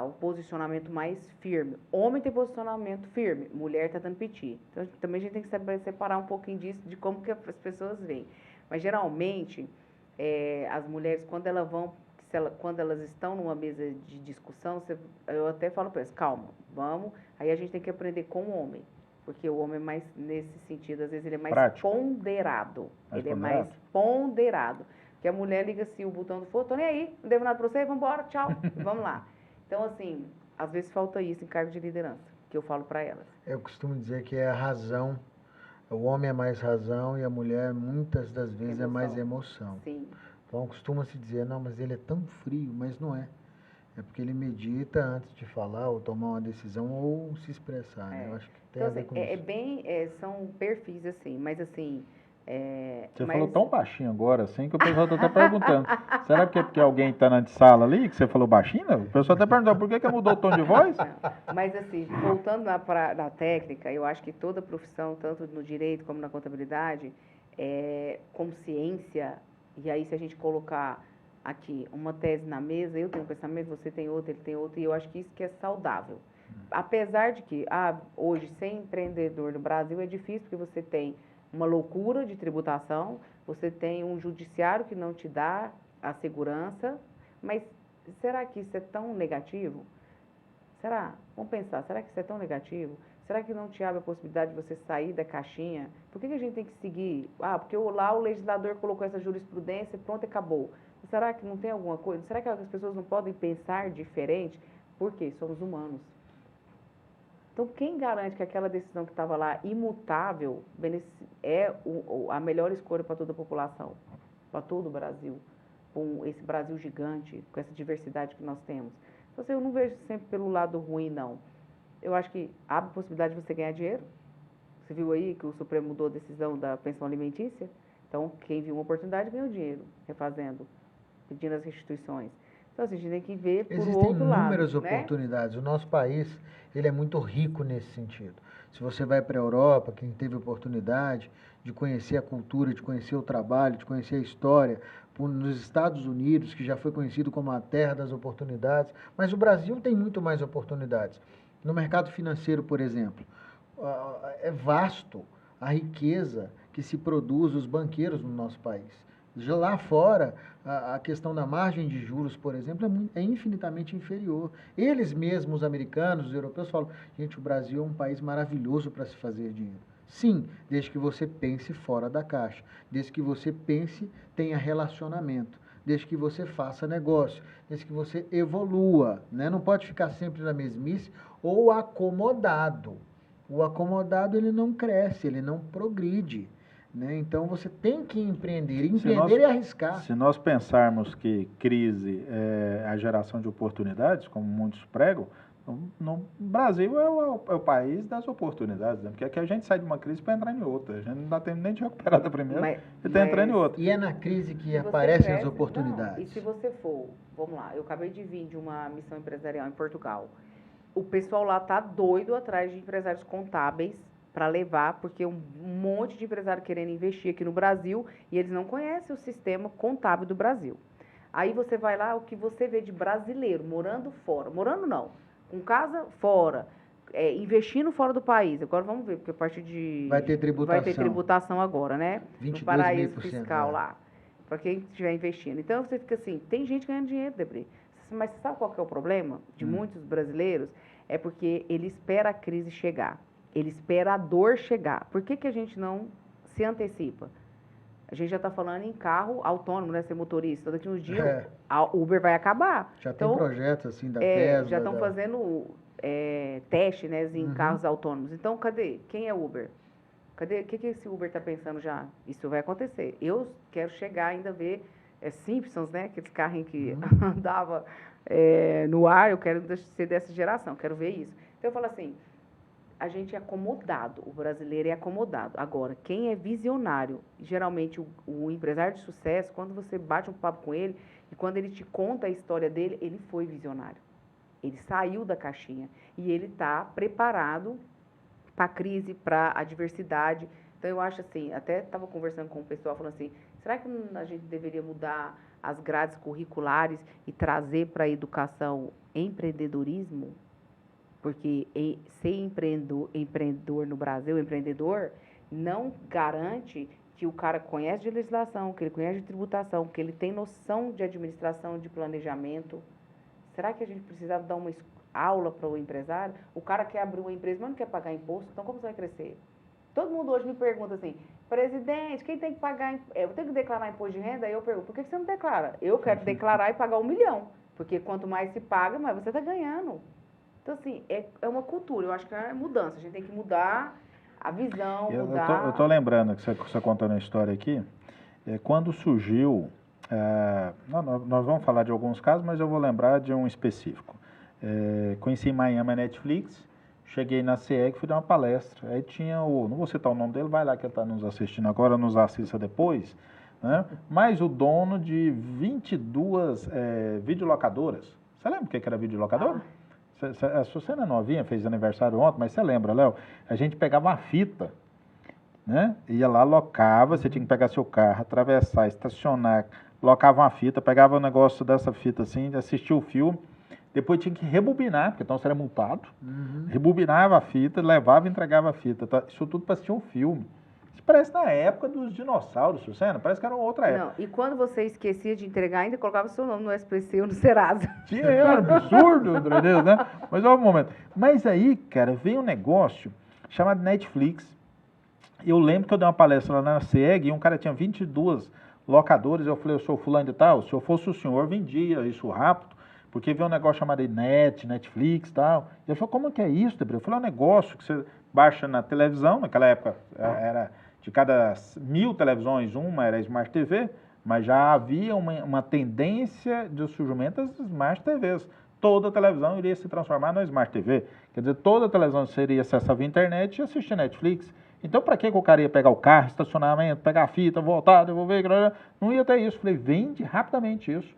o posicionamento mais firme. Homem tem posicionamento firme, mulher está dando piti. Então, também a gente tem que saber separar um pouquinho disso, de como que as pessoas veem. Mas, geralmente, as mulheres, quando elas estão numa mesa de discussão, eu até falo para elas, calma, vamos, aí a gente tem que aprender com o homem. Porque o homem é mais, nesse sentido, às vezes ele é mais prático. Ponderado. Mais ele ponderado? É mais ponderado. Porque a mulher liga assim, o botão do fogo, tô nem aí, não devo nada pra você, vamos embora, tchau, vamos lá. Então, assim, às vezes falta isso em cargo de liderança, que eu falo para elas. Eu costumo dizer que é a razão, o homem é mais razão e a mulher, muitas das vezes, é mais emoção. Sim. Então, costuma-se dizer, não, mas ele é tão frio, mas não é. É porque ele medita antes de falar, ou tomar uma decisão, ou se expressar, né? Eu acho que tem então, a ver com isso. São perfis assim, mas assim... Você falou tão baixinho agora, assim, que o pessoal está até perguntando. Será que é porque alguém está na sala ali, que você falou baixinho? O pessoal até perguntou, por que mudou o tom de voz? Mas assim, voltando na técnica, eu acho que toda profissão, tanto no direito como na contabilidade, consciência, e aí se a gente colocar aqui uma tese na mesa, eu tenho um pensamento, você tem outro, ele tem outro, e eu acho que isso que é saudável. Apesar de que, hoje, ser empreendedor no Brasil é difícil, porque você tem uma loucura de tributação, você tem um judiciário que não te dá a segurança, mas será que isso é tão negativo? Será? Vamos pensar, será que isso é tão negativo? Será que não te abre a possibilidade de você sair da caixinha? Por que a gente tem que seguir? Porque lá o legislador colocou essa jurisprudência e pronto, acabou. Será que não tem alguma coisa? Será que as pessoas não podem pensar diferente? Por quê? Somos humanos. Então, quem garante que aquela decisão que estava lá, imutável, é a melhor escolha para toda a população, para todo o Brasil, com esse Brasil gigante, com essa diversidade que nós temos? Então, eu não vejo sempre pelo lado ruim, não. Eu acho que abre a possibilidade de você ganhar dinheiro. Você viu aí que o Supremo mudou a decisão da pensão alimentícia? Então, quem viu uma oportunidade ganhou dinheiro, refazendo, pedindo as restituições. Então, assim, a gente tem que ver por outro lado. Existem inúmeras né? oportunidades. O nosso país, ele é muito rico nesse sentido. Se você vai para a Europa, quem teve oportunidade de conhecer a cultura, de conhecer o trabalho, de conhecer a história, nos Estados Unidos, que já foi conhecido como a terra das oportunidades, mas o Brasil tem muito mais oportunidades. No mercado financeiro, por exemplo, é vasto a riqueza que se produz os banqueiros no nosso país. Já lá fora, a questão da margem de juros, por exemplo, é infinitamente inferior. Eles mesmos, os americanos, os europeus, falam, gente, o Brasil é um país maravilhoso para se fazer dinheiro. Sim, desde que você pense fora da caixa, desde que você pense, tenha relacionamento, desde que você faça negócio, desde que você evolua, né? Não pode ficar sempre na mesmice ou acomodado. O acomodado, ele não cresce, ele não progride. Né? Então, você tem que empreender e arriscar. Se nós pensarmos que crise é a geração de oportunidades, como muitos pregam, no Brasil é o país das oportunidades, né? Porque aqui a gente sai de uma crise para entrar em outra. A gente não dá tempo nem de recuperar da primeira e está entrando em outra. E é na crise que aparecem as oportunidades. Não, e se você for, vamos lá, eu acabei de vir de uma missão empresarial em Portugal. O pessoal lá está doido atrás de empresários contábeis para levar, porque um monte de empresário querendo investir aqui no Brasil e eles não conhecem o sistema contábil do Brasil. Aí você vai lá, o que você vê de brasileiro morando fora, morando não, com casa fora, investindo fora do país. Agora vamos ver, porque a partir de... Vai ter tributação agora, né? 22.000%, no paraíso fiscal lá, para quem estiver investindo. Então você fica assim, tem gente ganhando dinheiro, Debri. Mas você sabe qual que é o problema de muitos brasileiros? É porque ele espera a crise chegar. Ele espera a dor chegar. Por que a gente não se antecipa? A gente já está falando em carro autônomo, né? Ser motorista. Daqui uns dias a Uber vai acabar. Já tem projetos assim da Tesla. Já estão fazendo teste, né, em carros autônomos. Então, cadê? Quem é Uber? Cadê? O que esse Uber está pensando já? Isso vai acontecer. Eu quero chegar ainda a ver Simpsons, né? Aqueles carrinhos que andava no ar. Eu quero ser dessa geração. Quero ver isso. Então, eu falo assim... A gente é acomodado, o brasileiro é acomodado. Agora, quem é visionário, geralmente o empresário de sucesso, quando você bate um papo com ele e quando ele te conta a história dele, ele foi visionário. Ele saiu da caixinha e ele está preparado para a crise, para a adversidade. Então, eu acho assim, até estava conversando com o pessoal, falando assim, será que a gente deveria mudar as grades curriculares e trazer para a educação empreendedorismo? Porque ser empreendedor no Brasil, empreendedor, não garante que o cara conhece de legislação, que ele conhece de tributação, que ele tem noção de administração, de planejamento. Será que a gente precisava dar uma aula para o empresário? O cara quer abrir uma empresa, mas não quer pagar imposto, então como você vai crescer? Todo mundo hoje me pergunta assim, presidente, quem tem que pagar... eu tenho que declarar imposto de renda? Aí eu pergunto, por que você não declara? Eu quero declarar e pagar 1 milhão, porque quanto mais se paga, mais você está ganhando. Então, assim, é uma cultura, eu acho que é mudança, a gente tem que mudar a visão, mudar... Eu estou lembrando que você contando a história aqui, quando surgiu, nós vamos falar de alguns casos, mas eu vou lembrar de um específico. Conheci em Miami a Netflix, cheguei na CEG, fui dar uma palestra, aí tinha não vou citar o nome dele, vai lá que ele está nos assistindo agora, nos assista depois, né? Mas o dono de 22 videolocadoras. Você lembra o que era videolocadora? Se você não é novinha, fez aniversário ontem, mas você lembra, Léo? A gente pegava uma fita, né? Ia lá, locava, você tinha que pegar seu carro, atravessar, estacionar, colocava uma fita, pegava o negócio dessa fita assim, assistia o filme, depois tinha que rebobinar, porque então você era multado, rebobinava a fita, levava e entregava a fita, tá? Isso tudo para assistir um filme. Isso parece na época dos dinossauros, Sucena, parece que era outra época. Não, e quando você esquecia de entregar, ainda colocava seu nome no SPC ou no Serasa. Era absurdo, entendeu, né? Mas olha um momento. Mas aí, cara, veio um negócio chamado Netflix. Eu lembro que eu dei uma palestra lá na SEG e um cara tinha 22 locadores. Eu falei, eu sou fulano de tal. Se eu fosse o senhor, vendia isso rápido. Porque veio um negócio chamado Netflix e tal. E ele falou, como que é isso, Debré? Eu falei, é um negócio que você baixa na televisão. Naquela época era de cada 1000 televisões, uma era Smart TV. Mas já havia uma tendência de surgimento das Smart TVs. Toda televisão iria se transformar na Smart TV. Quer dizer, toda televisão seria acessar via internet e assistir Netflix. Então, para que o cara ia pegar o carro, estacionamento, pegar a fita, voltar, devolver? Não ia ter isso. Falei, vende rapidamente isso.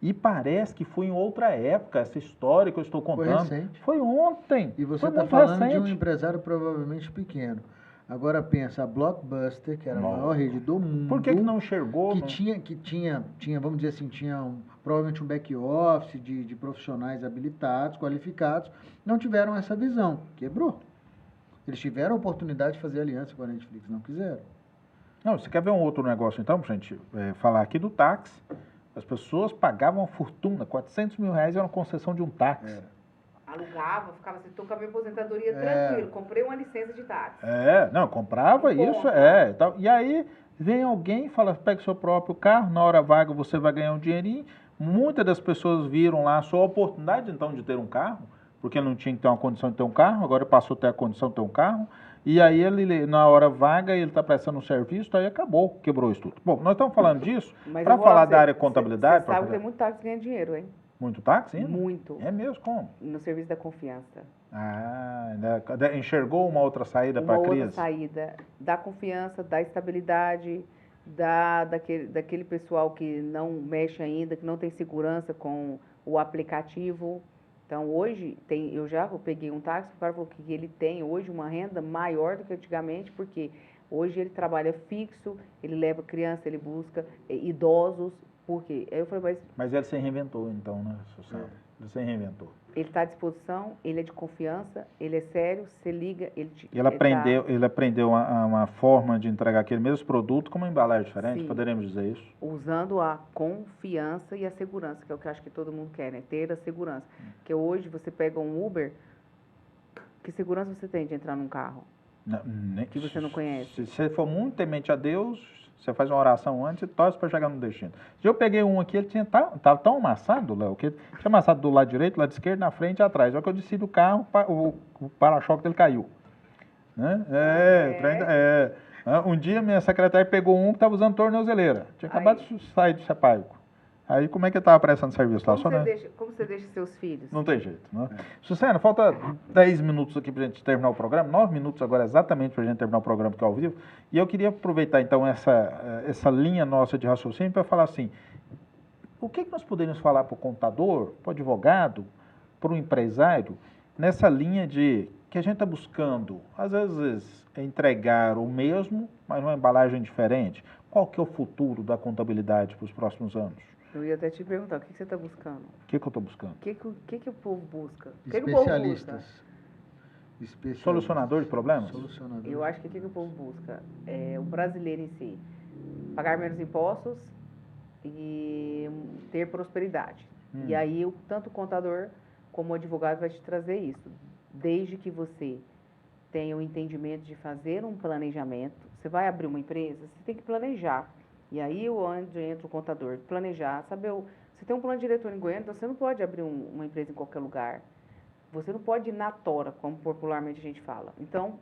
E parece que foi em outra época, essa história que eu estou contando. Foi recente. Foi ontem. E você está falando de um empresário provavelmente pequeno. Agora pensa, a Blockbuster, que era a maior rede do mundo. Por que não enxergou? Que tinha, vamos dizer assim, provavelmente um back-office de profissionais habilitados, qualificados, não tiveram essa visão. Quebrou. Eles tiveram a oportunidade de fazer aliança com a Netflix, não quiseram. Não, você quer ver um outro negócio então, pra gente falar aqui do táxi? As pessoas pagavam uma fortuna, R$400 mil era uma concessão de um táxi. Alugava, ficava assim, estou com a minha aposentadoria tranquilo, comprei uma licença de táxi. Não, comprava isso, tal. E aí vem alguém e fala, pega o seu próprio carro, na hora vaga você vai ganhar um dinheirinho. Muitas das pessoas viram lá a sua oportunidade, então, de ter um carro, porque não tinha que ter uma condição de ter um carro, agora passou a ter a condição de ter um carro. E aí ele, na hora vaga, ele está prestando um serviço, aí acabou, quebrou isso tudo. Bom, nós estamos falando disso para falar da área de contabilidade. Você sabe que tem muito táxi que ganha dinheiro, hein? Muito táxi ainda? Muito. É mesmo? Como? No serviço da confiança. Enxergou uma outra saída para a crise? Uma outra saída da confiança, da estabilidade, daquele pessoal que não mexe ainda, que não tem segurança com o aplicativo. Então, hoje, eu já peguei um táxi, o cara falou que ele tem hoje uma renda maior do que antigamente, porque hoje ele trabalha fixo, ele leva criança, ele busca idosos, porque... Aí eu falei, mas ele se reinventou, então, né, Susana? Ele se reinventou. Ele está à disposição, ele é de confiança, ele é sério, você liga, Ele aprendeu uma forma de entregar aquele mesmo produto com uma embalagem diferente, poderemos dizer isso? Usando a confiança e a segurança, que é o que eu acho que todo mundo quer, né? Ter a segurança. Porque hoje você pega um Uber, que segurança você tem de entrar num carro? Que você não conhece? Se você for muito temente a Deus, você faz uma oração antes e torce para chegar no destino. Se eu peguei um aqui, ele estava tão amassado, Léo, que tinha amassado do lado direito, do lado esquerdo, na frente e atrás. Só que eu desci do carro, o para-choque dele caiu. Né? Um dia minha secretária pegou um que estava usando tornozeleira. Tinha acabado de sair do Sepaico. Aí como é que ele estava prestando serviço lá? Como você deixa seus filhos? Não tem jeito, né? Susana, falta 10 minutos aqui para a gente terminar o programa, 9 minutos agora exatamente para a gente terminar o programa que é ao vivo. E eu queria aproveitar então essa linha nossa de raciocínio para falar assim, o que nós poderíamos falar para o contador, para o advogado, para o empresário, nessa linha de que a gente está buscando, às vezes, entregar o mesmo, mas numa embalagem diferente. Qual que é o futuro da contabilidade para os próximos anos? Eu ia até te perguntar, o que você está buscando? O que eu estou buscando? O que o povo busca? Especialistas. Solucionador de problemas? Eu acho que o que o povo busca? É o brasileiro em si. Pagar menos impostos e ter prosperidade. E aí, tanto o contador como o advogado vai te trazer isso. Desde que você tenha o entendimento de fazer um planejamento. Você vai abrir uma empresa, você tem que planejar. E aí onde entra o contador, planejar, saber, você tem um plano diretor em Goiânia, então você não pode abrir uma empresa em qualquer lugar. Você não pode ir na tora, como popularmente a gente fala. Então,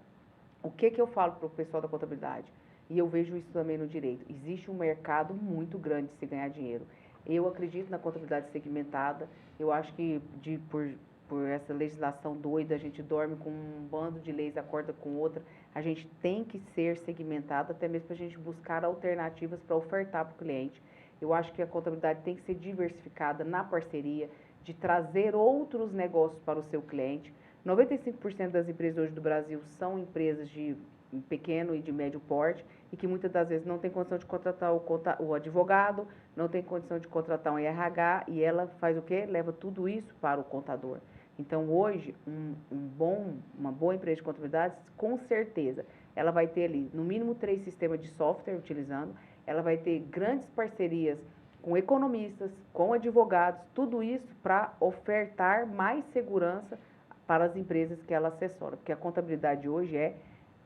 o que eu falo para o pessoal da contabilidade? E eu vejo isso também no direito. Existe um mercado muito grande de se ganhar dinheiro. Eu acredito na contabilidade segmentada. Eu acho que por essa legislação doida, a gente dorme com um bando de leis, acorda com outra. A gente tem que ser segmentado, até mesmo para a gente buscar alternativas para ofertar para o cliente. Eu acho que a contabilidade tem que ser diversificada na parceria, de trazer outros negócios para o seu cliente. 95% das empresas hoje do Brasil são empresas de pequeno e de médio porte e que muitas das vezes não tem condição de contratar o advogado, não tem condição de contratar um RH e ela faz o quê? Leva tudo isso para o contador. Então, hoje, uma boa empresa de contabilidade, com certeza, ela vai ter ali, no mínimo, 3 sistemas de software utilizando, ela vai ter grandes parcerias com economistas, com advogados, tudo isso para ofertar mais segurança para as empresas que ela assessora. Porque a contabilidade hoje é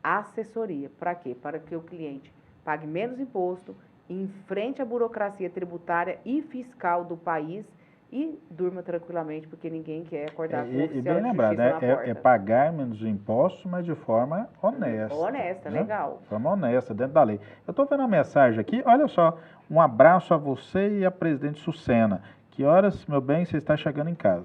assessoria. Para quê? Para que o cliente pague menos imposto, enfrente a burocracia tributária e fiscal do país e durma tranquilamente, porque ninguém quer acordar com o oficial E bem de lembrado, justiça na porta. é pagar menos impostos, mas de forma honesta. Honesta, né? legal. De forma honesta, dentro da lei. Eu estou vendo uma mensagem aqui, olha só, um abraço a você e a presidente Sucena. Que horas, meu bem, você está chegando em casa?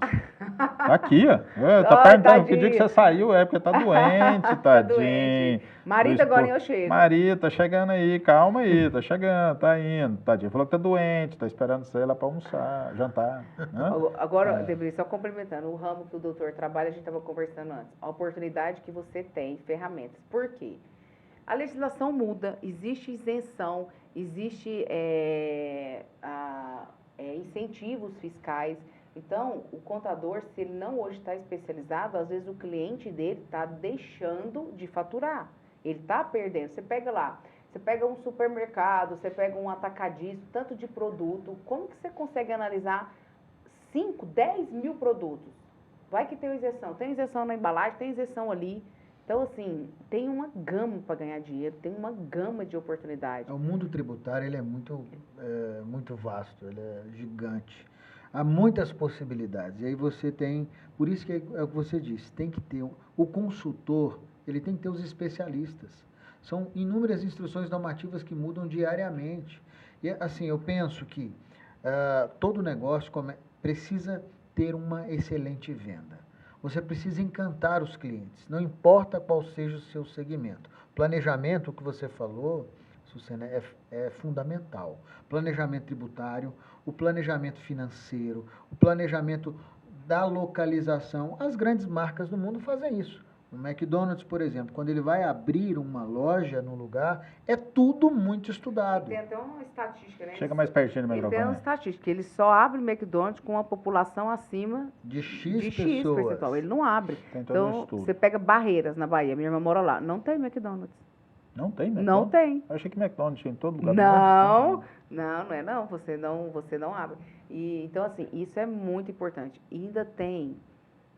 Tá aqui, ó. Tá perguntando que dia que você saiu, porque tá doente, tadinho. Doente. Marita, agora eu chego. Marita, chegando aí, calma aí, tá chegando, tá indo, tadinho. Falou que tá doente, tá esperando você lá para almoçar, jantar. Né? Agora, Debris, só complementando, o ramo que o doutor trabalha, a gente estava conversando antes, a oportunidade que você tem, ferramentas. Por quê? A legislação muda, existe isenção, existe incentivos fiscais. Então, o contador, se ele não hoje está especializado, às vezes o cliente dele está deixando de faturar. Ele está perdendo. Você pega lá, você pega um supermercado, você pega um atacadista, tanto de produto. Como que você consegue analisar 5, 10 mil produtos? Vai que tem isenção. Tem isenção na embalagem, tem isenção ali. Então, assim, tem uma gama para ganhar dinheiro, tem uma gama de oportunidades. O mundo tributário ele é muito vasto, ele é gigante. Há muitas possibilidades. E aí você tem, por isso que é o que você disse, tem que ter o consultor, ele tem que ter os especialistas. São inúmeras instruções normativas que mudam diariamente. E assim, eu penso que todo negócio precisa ter uma excelente venda. Você precisa encantar os clientes, não importa qual seja o seu segmento. Planejamento, o que você falou, Sucena, é fundamental. Planejamento tributário, o planejamento financeiro, o planejamento da localização. As grandes marcas do mundo fazem isso. O McDonald's, por exemplo, quando ele vai abrir uma loja no lugar, é tudo muito estudado. Tem até uma estatística, né? Chega mais pertinho do microfone. Tem uma estatística, ele só abre McDonald's com uma população acima de X pessoas. percentual. Ele não abre. Tem todo Então, estudo. você pega Barreiras, na Bahia, minha irmã mora lá, não tem McDonald's. Não tem McDonald's? Não tem. Eu achei que McDonald's tinha em todo lugar. Não é não. Você não abre. E, então, assim, isso é muito importante. E ainda tem,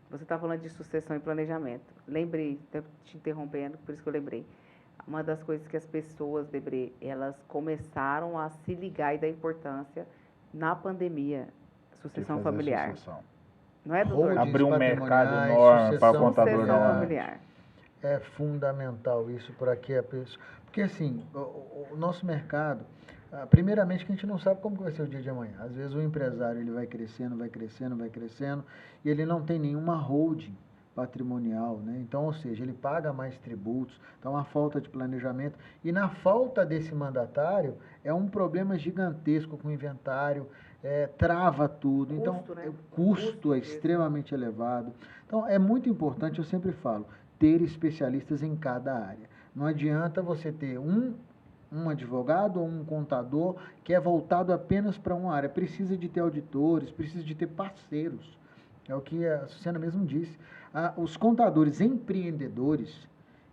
você está falando de sucessão e planejamento. Lembrei, até te interrompendo, por isso que eu lembrei. Uma das coisas que as pessoas, Debré, elas começaram a se ligar e dar importância na pandemia, sucessão familiar. Sucessão. Não é, doutor? Abrir um mercado enorme para o contador. Sucessão familiar. É fundamental isso por aqui a pessoa. Porque assim, o nosso mercado, primeiramente que a gente não sabe como vai ser o dia de amanhã. Às vezes o empresário ele vai crescendo, e ele não tem nenhuma holding patrimonial, né? Então, ou seja, ele paga mais tributos, então há falta de planejamento. E na falta desse mandatário, é um problema gigantesco com o inventário, trava tudo. Custo, então, né? o custo é extremamente elevado. Então, é muito importante, eu sempre falo, ter especialistas em cada área. Não adianta você ter um advogado ou um contador que é voltado apenas para uma área. Precisa de ter auditores, precisa de ter parceiros. É o que a Sucena mesmo disse. Os contadores empreendedores,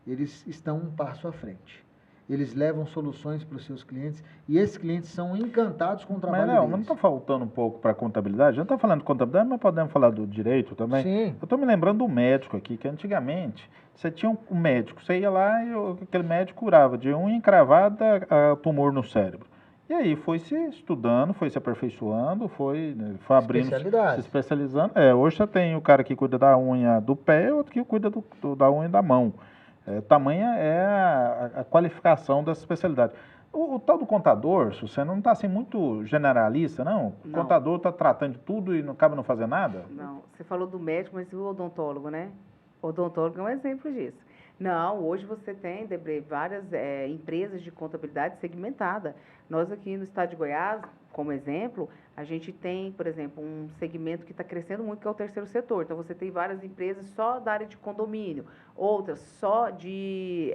eles estão um passo à frente. Eles levam soluções para os seus clientes e esses clientes são encantados com o trabalho deles. Mas não está faltando um pouco para a contabilidade? Já está falando de contabilidade, mas podemos falar do direito também? Sim. Eu estou me lembrando do médico aqui, que antigamente você tinha um médico, você ia lá e aquele médico curava de unha encravada a tumor no cérebro. E aí foi se estudando, foi se aperfeiçoando, foi abrindo, se especializando. Hoje você tem o cara que cuida da unha do pé e outro que cuida da unha da mão. Tamanha é a qualificação dessa especialidade. O tal do contador, você não está assim muito generalista, não? O contador está tratando de tudo e não acaba não fazendo nada? Não, você falou do médico, mas o odontólogo, né? O odontólogo é um exemplo disso. Não, hoje você tem, Debré, várias empresas de contabilidade segmentada. Nós aqui no estado de Goiás, como exemplo, a gente tem, por exemplo, um segmento que está crescendo muito, que é o terceiro setor. Então, você tem várias empresas só da área de condomínio, outras só de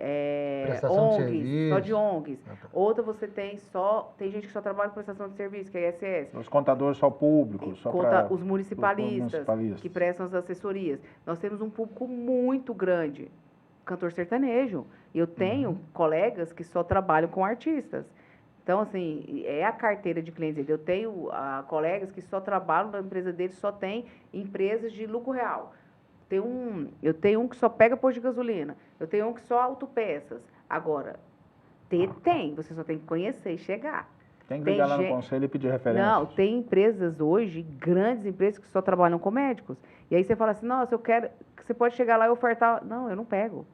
ONGs, só de ONGs. Outra você tem gente que só trabalha com prestação de serviço, que é ISS. Os contadores só públicos, só para os municipalistas, que prestam as assessorias. Nós temos um público muito grande, cantor sertanejo. Eu tenho colegas que só trabalham com artistas. Então, assim, é a carteira de clientes dele. Eu tenho colegas que só trabalham na empresa dele, só tem empresas de lucro real. Eu tenho um que só pega posto de gasolina. Eu tenho um que só autopeças. Agora, você só tem que conhecer e chegar. Tem que ligar lá no conselho e pedir referência. Não, tem empresas hoje, grandes empresas, que só trabalham com médicos. E aí você fala assim, nossa, você pode chegar lá e ofertar. Não, eu não pego.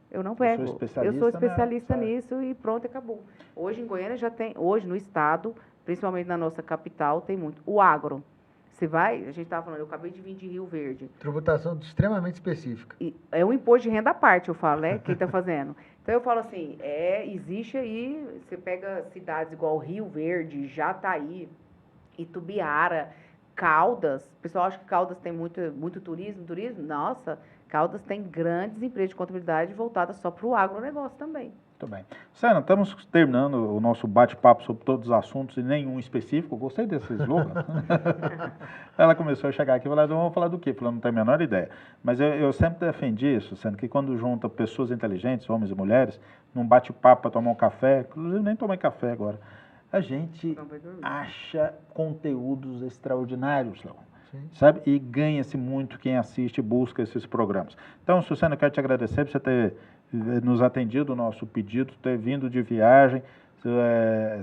Eu não pego. Eu sou especialista nisso e pronto, acabou. Hoje em Goiânia já tem, hoje no estado, principalmente na nossa capital, tem muito. O agro. Você vai, a gente estava falando, eu acabei de vir de Rio Verde. Tributação extremamente específica. É um imposto de renda à parte, eu falo, né? Quem está fazendo. Então eu falo assim, existe aí, você pega cidades igual Rio Verde, Jataí, Itubiara, Caldas. O pessoal acha que Caldas tem muito turismo. Nossa, Caldas tem grandes empresas de contabilidade voltadas só para o agronegócio também. Muito bem. Sena, estamos terminando o nosso bate-papo sobre todos os assuntos e nenhum específico. Gostei desse slogan. Ela começou a chegar aqui e falou, vamos falar do quê? Falou, não tenho a menor ideia. Mas eu sempre defendi isso, sendo que quando junta pessoas inteligentes, homens e mulheres, num bate-papo para tomar um café, inclusive nem tomei café agora, a gente acha conteúdos extraordinários, Léo. Sabe? E ganha-se muito quem assiste e busca esses programas. Então, Sucena, eu quero te agradecer por você ter nos atendido o nosso pedido, ter vindo de viagem,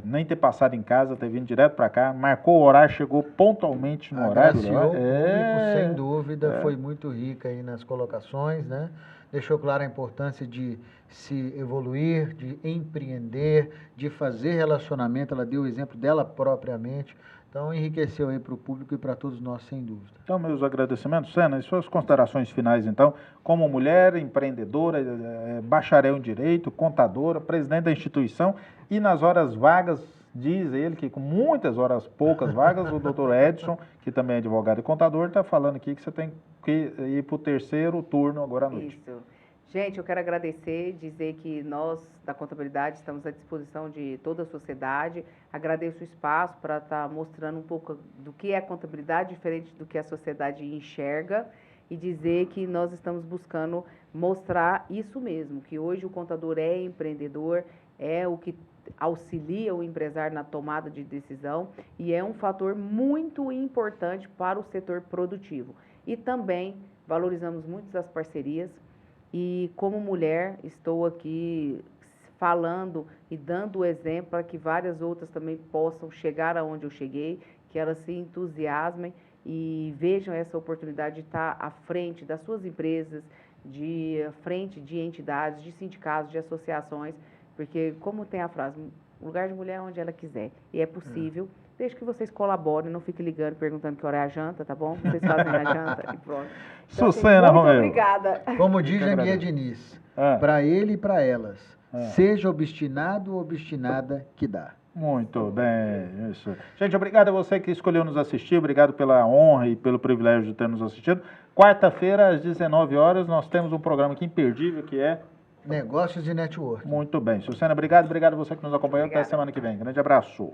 nem ter passado em casa, ter vindo direto para cá, marcou o horário, chegou pontualmente no horário. Agraciou o público, sem dúvida, foi muito rica aí nas colocações, né? Deixou claro a importância de se evoluir, de empreender, de fazer relacionamento. Ela deu o exemplo dela propriamente. Então, enriqueceu aí para o público e para todos nós, sem dúvida. Então, meus agradecimentos. Sena, e suas considerações finais, então, como mulher, empreendedora, bacharel em Direito, contadora, presidente da instituição, e nas horas vagas, diz ele que com muitas horas, poucas vagas, o doutor Edson, que também é advogado e contador, está falando aqui que você tem que ir para o terceiro turno agora à noite. Isso. Gente, eu quero agradecer, dizer que nós, da contabilidade, estamos à disposição de toda a sociedade. Agradeço o espaço para estar mostrando um pouco do que é a contabilidade, diferente do que a sociedade enxerga, e dizer que nós estamos buscando mostrar isso mesmo, que hoje o contador é empreendedor, é o que auxilia o empresário na tomada de decisão e é um fator muito importante para o setor produtivo. E também valorizamos muito as parcerias. E como mulher, estou aqui falando e dando o exemplo para que várias outras também possam chegar aonde eu cheguei, que elas se entusiasmem e vejam essa oportunidade de estar à frente das suas empresas, à frente de entidades, de sindicatos, de associações, porque como tem a frase, o lugar de mulher é onde ela quiser, e é possível. Desde que vocês colaborem, não fiquem ligando, perguntando que hora é a janta, tá bom? Vocês fazem a janta e pronto. Então, Sucena, muito Romeu. Obrigada. Como diz Janguia Diniz, para ele e para elas, seja obstinado ou obstinada que dá. Muito bem, isso. Gente, obrigado a você que escolheu nos assistir, obrigado pela honra e pelo privilégio de ter nos assistido. Quarta-feira, às 19 horas, nós temos um programa aqui imperdível, que é... Negócios e Network. Muito bem. Sucena, obrigado a você que nos acompanhou. Até semana que vem. Grande abraço.